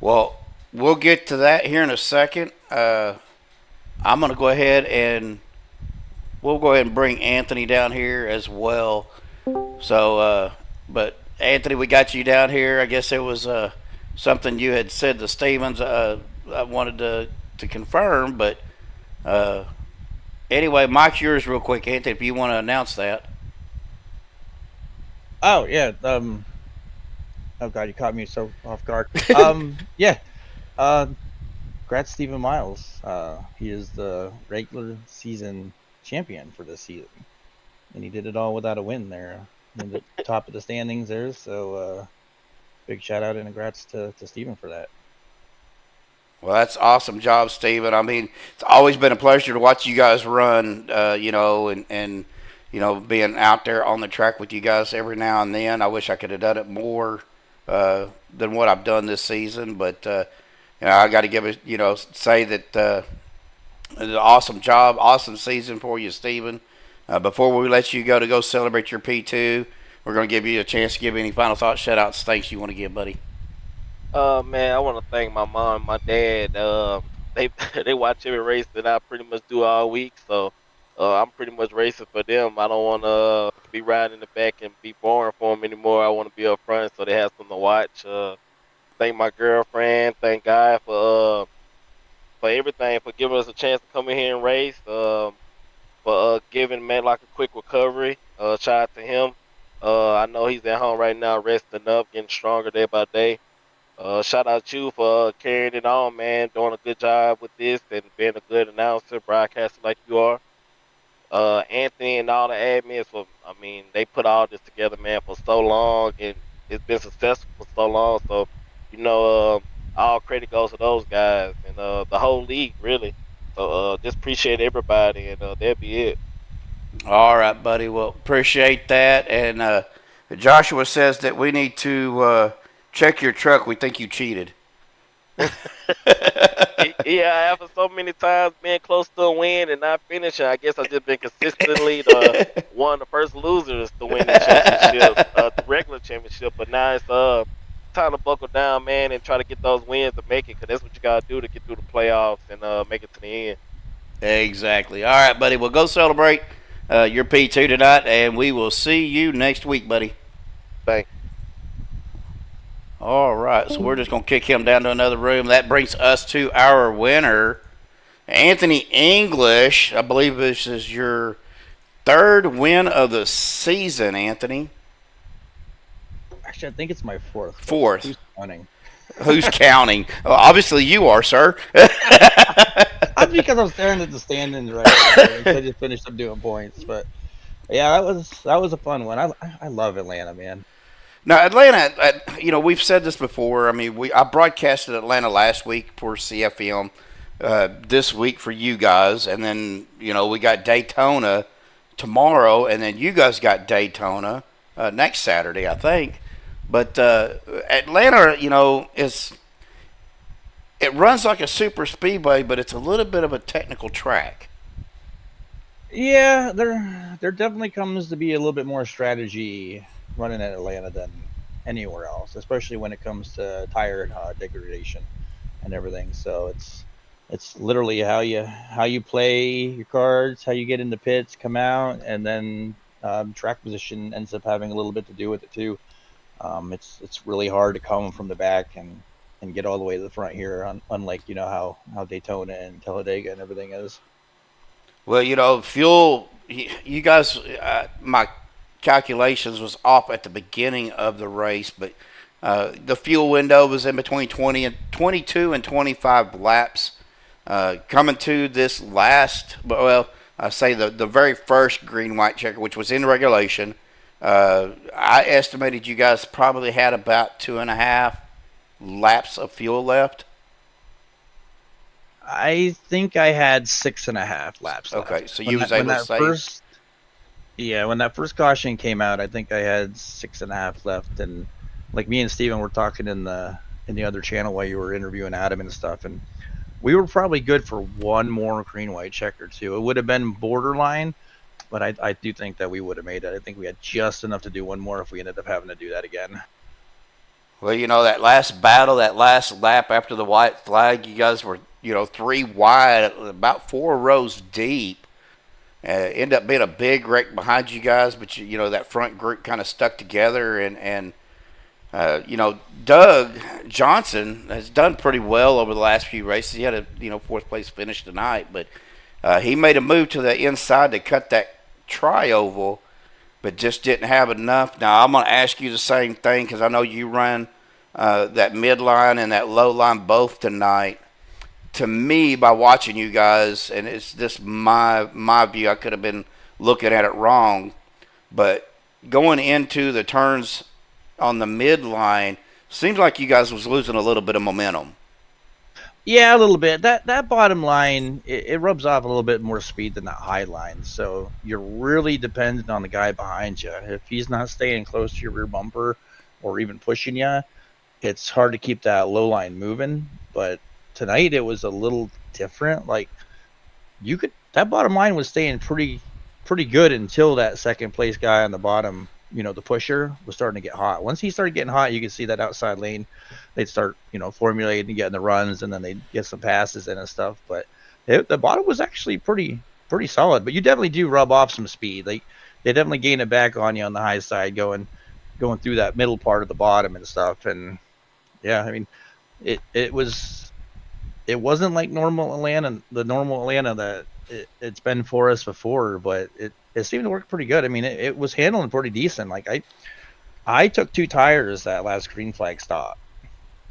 Well, we'll get to that here in a second. I'm going to go ahead and we'll go ahead and bring Anthony down here as well. So, but Anthony, we got you down here. I guess it was something you had said to Stevens. I wanted to confirm, but anyway, Mike's yours real quick, Anthony, if you want to announce that. Oh yeah. Oh god, you caught me so off guard. Yeah. Congrats, Stephen Miles. He is the regular season champion for this season, and he did it all without a win there in the top of the standings there. So big shout out and congrats to Stephen for that. Well, that's awesome job, Steven. I mean, it's always been a pleasure to watch you guys run, and being out there on the track with you guys every now and then. I wish I could have done it more than what I've done this season, but I got to give it, say that it's an awesome job, awesome season for you, Steven. Before we let you go celebrate your P2, we're going to give you a chance to give any final thoughts, shout outs, thanks you want to give, buddy. Man, I want to thank my mom and my dad. They watch every race that I pretty much do all week, so I'm pretty much racing for them. I don't want to be riding in the back and be boring for them anymore. I want to be up front so they have something to watch. Thank my girlfriend. Thank God for everything, for giving us a chance to come in here and race. For giving Matlock a quick recovery. Shout out to him. I know he's at home right now, resting up, getting stronger day by day. Shout out to you for carrying it on, man, doing a good job with this and being a good announcer, broadcaster like you are. Anthony and all the admins, they put all this together, man, for so long, and it's been successful for so long. So, all credit goes to those guys and the whole league, really. So, just appreciate everybody, and that'll be it. All right, buddy. Well, appreciate that. And Joshua says that we need to check your truck. We think you cheated. Yeah, after so many times being close to a win and not finishing, I guess I've just been consistently one of the first losers to win the championship, the regular championship. But now it's time to buckle down, man, and try to get those wins to make it, because that's what you got to do to get through the playoffs and make it to the end. Exactly. All right, buddy. Well, go celebrate your P2 tonight, and we will see you next week, buddy. Thanks. All right, so we're just going to kick him down to another room. That brings us to our winner, Anthony English. I believe this is your third win of the season, Anthony. Actually, I think it's my fourth. Fourth. Who's counting? Who's counting? Well, obviously you are, sir. That's because I'm staring at the standings right now. I just finished up doing points, but yeah, that was a fun one. I love Atlanta, man. Now, Atlanta, we've said this before. I mean, I broadcasted Atlanta last week for CFM, this week for you guys, and then, we got Daytona tomorrow, and then you guys got Daytona next Saturday, I think. But Atlanta, it runs like a super speedway, but it's a little bit of a technical track. Yeah, there definitely comes to be a little bit more strategy running at Atlanta than anywhere else, especially when it comes to tire degradation and everything. So it's literally how you play your cards, how you get into pits, come out, and then track position ends up having a little bit to do with it too. It's really hard to come from the back and get all the way to the front here, unlike how Daytona and Talladega and everything is. Well, fuel, you guys, my calculations was off at the beginning of the race, but the fuel window was in between 22 and 25 laps. Coming to this last, I say the very first green-white checker, which was in regulation, I estimated you guys probably had about 2.5 laps of fuel left. I think I had 6.5 laps left. Okay, so you was able to save. When that first caution came out, I think I had 6.5 left, and like me and Steven were talking in the other channel while you were interviewing Adam and stuff, and we were probably good for one more green white checker too. It would have been borderline, but I do think that we would have made it. I think we had just enough to do one more if we ended up having to do that again. Well, that last battle, that last lap after the white flag, you guys were, 3 wide, about 4 rows deep. Ended up being a big wreck behind you guys, but that front group kind of stuck together, and Doug Johnson has done pretty well over the last few races. He had a 4th place finish tonight, but he made a move to the inside to cut that tri-oval, but just didn't have enough. Now, I'm going to ask you the same thing because I know you run that midline and that low line both tonight. To me, by watching you guys, and it's just my view, I could have been looking at it wrong, but going into the turns on the midline, seems like you guys was losing a little bit of momentum. Yeah, a little bit. That bottom line, it rubs off a little bit more speed than that high line. So you're really dependent on the guy behind you. If he's not staying close to your rear bumper or even pushing you, it's hard to keep that low line moving. But tonight it was a little different. Like that bottom line was staying pretty good until that second place guy on the bottom, the pusher, was starting to get hot. Once he started getting hot, you could see that outside lane. They'd start, formulating and getting the runs, and then they'd get some passes in and stuff. But the bottom was actually pretty solid. But you definitely do rub off some speed. They definitely gain it back on you on the high side, going through that middle part of the bottom and stuff. And yeah, I mean, it wasn't like normal Atlanta that it's been for us before, but it seemed to work pretty good. I mean, it was handling pretty decent. Like I took 2 tires that last green flag stop.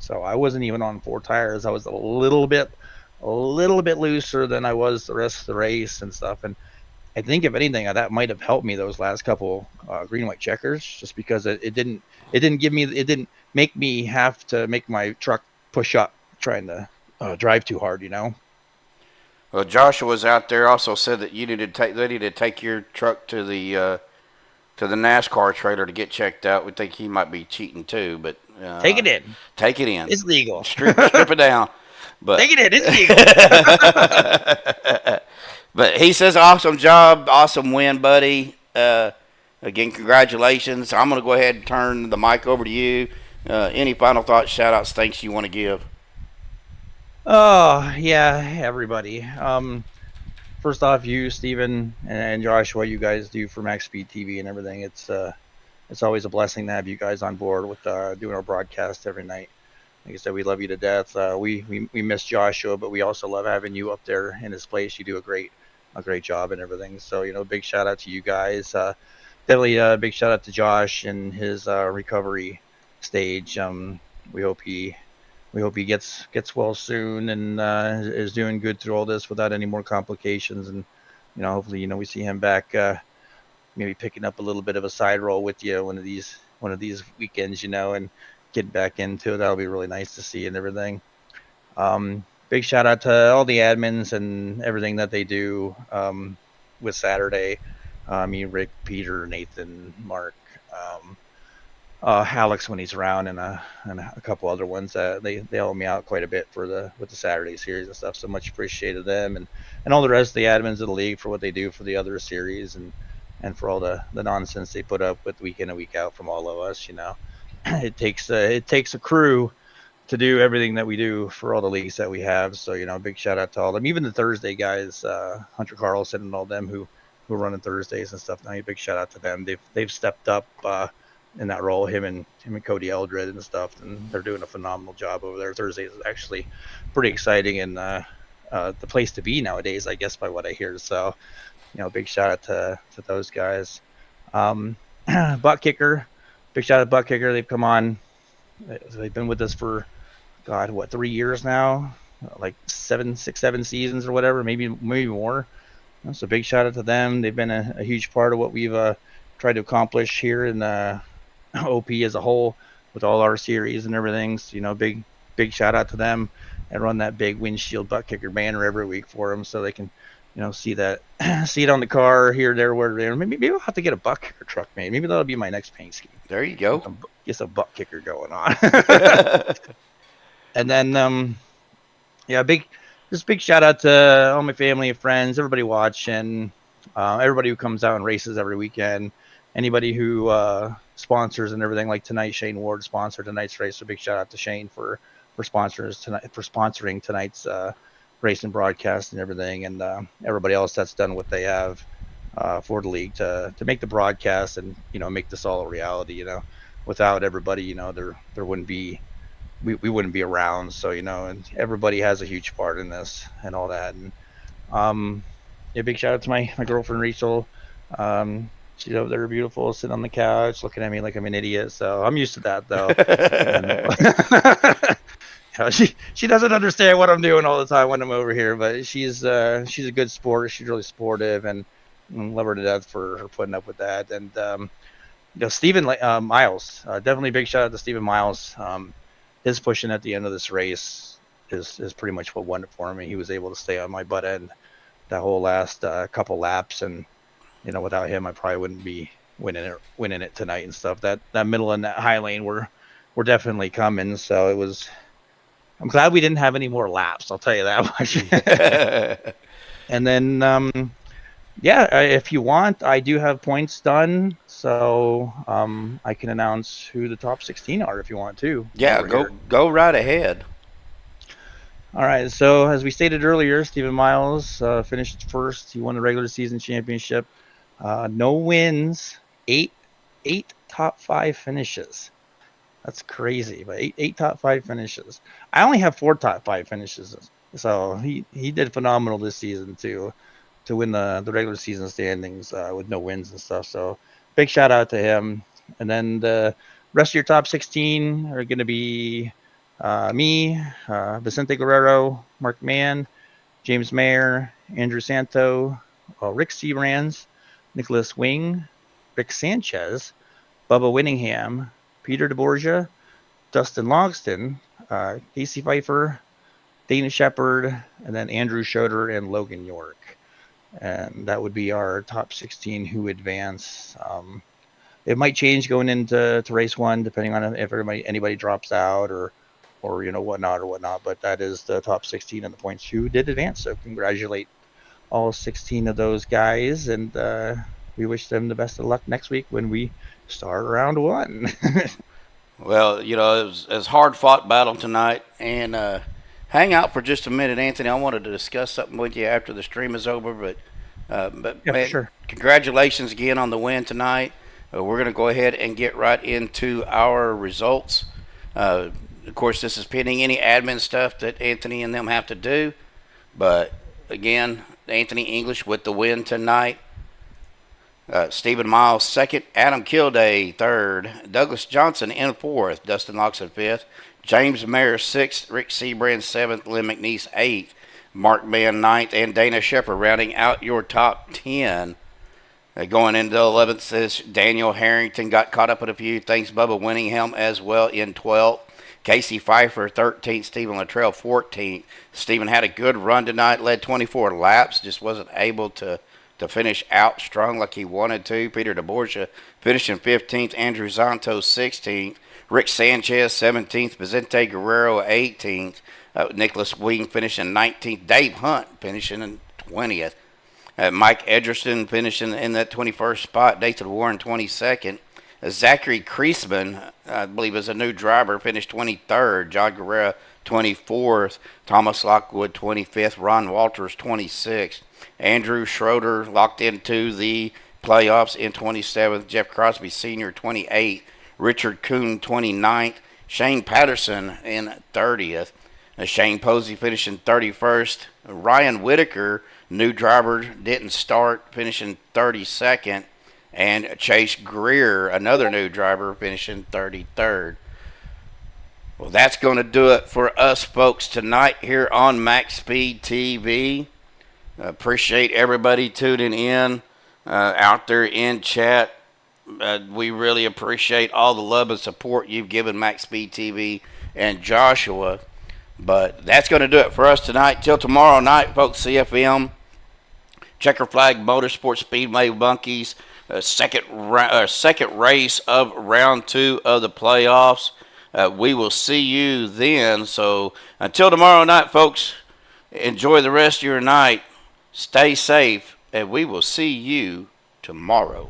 So I wasn't even on 4 tires. I was a little bit looser than I was the rest of the race and stuff. And I think if anything, that might have helped me those last couple green white checkers, just because it didn't make me have to make my truck push up trying to drive too hard, Well, Joshua was out there, also said that they needed to take your truck to the NASCAR trailer to get checked out. We think he might be cheating too, but take it in. Take it in. It's legal. Strip it down. But take it in. It's legal. But he says, awesome job, awesome win, buddy. Again, congratulations. I'm going to go ahead and turn the mic over to you. Any final thoughts, shout-outs, thanks you want to give? Oh, yeah, everybody. First off, you, Steven, and Josh, what you guys do for MaxspeedTV and everything. It's always a blessing to have you guys on board with doing our broadcast every night. Like I said, we love you to death. We miss Joshua, but we also love having you up there in his place. You do a great job and everything. So, big shout out to you guys. Definitely a big shout out to Josh and his recovery stage. We hope he gets well soon and is doing good through all this without any more complications. And hopefully we see him back, maybe picking up a little bit of a side role with you one of these weekends, and getting back into it. That'll be really nice to see and everything. Big shout out to all the admins and everything that they do with Saturday. Me, Rick, Peter, Nathan, Mark, Alex when he's around, and a couple other ones. They help me out quite a bit with the Saturday series and stuff. So much appreciated them and all the rest of the admins of the league for what they do for the other series and for all the nonsense they put up with week in and week out from all of us. It takes a crew to do everything that we do for all the leagues that we have. So big shout out to all of them, even the Thursday guys, Hunter Carlson and all them who run on Thursdays and stuff. Now, a big shout out to them. They've stepped up in that role, him and Cody Eldred and stuff, and they're doing a phenomenal job over there. Thursdays is actually pretty exciting and the place to be nowadays, I guess, by what I hear. So, big shout out to those guys. Buttkicker, big shout out to Buttkicker. They've come on. They've been with us for 3 years now, like 7 seasons or whatever, maybe more. So big shout out to them. They've been a huge part of what we've tried to accomplish here in OP as a whole with all our series and everything. So, big shout out to them, and run that big windshield Buttkicker banner every week for them so they can, see it on the car here, there, where maybe I'll have to get a Buttkicker truck made. Maybe that'll be my next paint scheme. There you go. Get some Buttkicker going on. And then, big shout out to all my family and friends, everybody watching. everybody who comes out and races every weekend, anybody who sponsors and everything, like tonight, Shane Ward sponsored tonight's race. So big shout out to Shane for sponsoring tonight's race and broadcast and everything, and everybody else that's done what they have for the league to make the broadcast and make this all a reality. Without everybody, there wouldn't be we wouldn't be around. So and everybody has a huge part in this and all that. And yeah, big shout out to my girlfriend Rachel. She's over there, beautiful, sitting on the couch, looking at me like I'm an idiot. So I'm used to that, though. She doesn't understand what I'm doing all the time when I'm over here, but she's a good sport. She's really sportive, and love her to death for her putting up with that. And Stephen Miles, definitely big shout out to Stephen Miles. His pushing at the end of this race is pretty much what won it for me. He was able to stay on my butt end that whole last couple laps, and without him, I probably wouldn't be winning it tonight and stuff. That middle and that high lane were definitely coming. So I'm glad we didn't have any more laps. I'll tell you that much. And then, if you want, I do have points done, so I can announce who the top 16 are if you want to. Yeah, go right ahead. All right, so as we stated earlier, Stephen Miles finished first. He won the regular season championship. No wins, eight top 5 finishes. That's crazy, but eight top 5 finishes. I only have 4 top 5 finishes, so he did phenomenal this season to win the regular season standings with no wins and stuff. So big shout out to him. And then the rest of your top 16 are going to be me, Vicente Guerrero, Mark Mann, James Mayer, Andrew Santo, Rick Seabrands, Nicholas Wing, Rick Sanchez, Bubba Winningham, Peter DeBorgia, Dustin Logston, Casey Pfeiffer, Dana Shepard, and then Andrew Schroeder and Logan York. And that would be our top 16 who advance. It might change going into race 1, depending on if anybody drops out or whatnot. But that is the top 16 and the points who did advance. So congratulate all 16 of those guys, and we wish them the best of luck next week when we start round 1. Well, it was a hard-fought battle tonight, and hang out for just a minute, Anthony. I wanted to discuss something with you after the stream is over, but yeah, man, sure. Congratulations again on the win tonight. We're going to go ahead and get right into our results. Of course, this is pending any admin stuff that Anthony and them have to do, but again, Anthony English with the win tonight. Stephen Miles second, Adam Kilday third, Douglas Johnson in fourth, Dustin Loxon fifth, James Mayer sixth, Rick Seabrand seventh, Lynn McNeese eighth, Mark Mann ninth, and Dana Shepard rounding out your top 10. Going into the 11th says Daniel Harrington got caught up with a few things. Bubba Winningham as well in 12th. Casey Pfeiffer 13th, Stephen Luttrell 14th. Stephen had a good run tonight, led 24 laps, just wasn't able to finish out strong like he wanted to. Peter DeBorgia finishing 15th, Andrew Zanto 16th, Rick Sanchez 17th, Vicente Guerrero 18th, Nicholas Wing finishing 19th, Dave Hunt finishing in 20th, Mike Edgerton finishing in that 21st spot, Nathan Warren 22nd, Zachary Kreisman, I believe is a new driver, finished 23rd, John Guerrero 24th, Thomas Lockwood 25th, Ron Walters 26th, Andrew Schroeder locked into the playoffs in 27th, Jeff Crosby Sr. 28th, Richard Kuhn 29th, Shane Patterson in 30th, Shane Posey finishing 31st, Ryan Whitaker, new driver, didn't start, finishing 32nd, and Chase Greer, another new driver, finishing 33rd. Well, that's going to do it for us folks tonight here on Max Speed TV. Appreciate everybody tuning in out there in chat. We really appreciate all the love and support you've given Max Speed TV and Joshua. But that's going to do it for us tonight. Till tomorrow night, folks, CFM, Checker Flag Motorsports Speedway Bunkies, second race of round 2 of the playoffs. We will see you then. So until tomorrow night, folks, enjoy the rest of your night. Stay safe and we will see you tomorrow.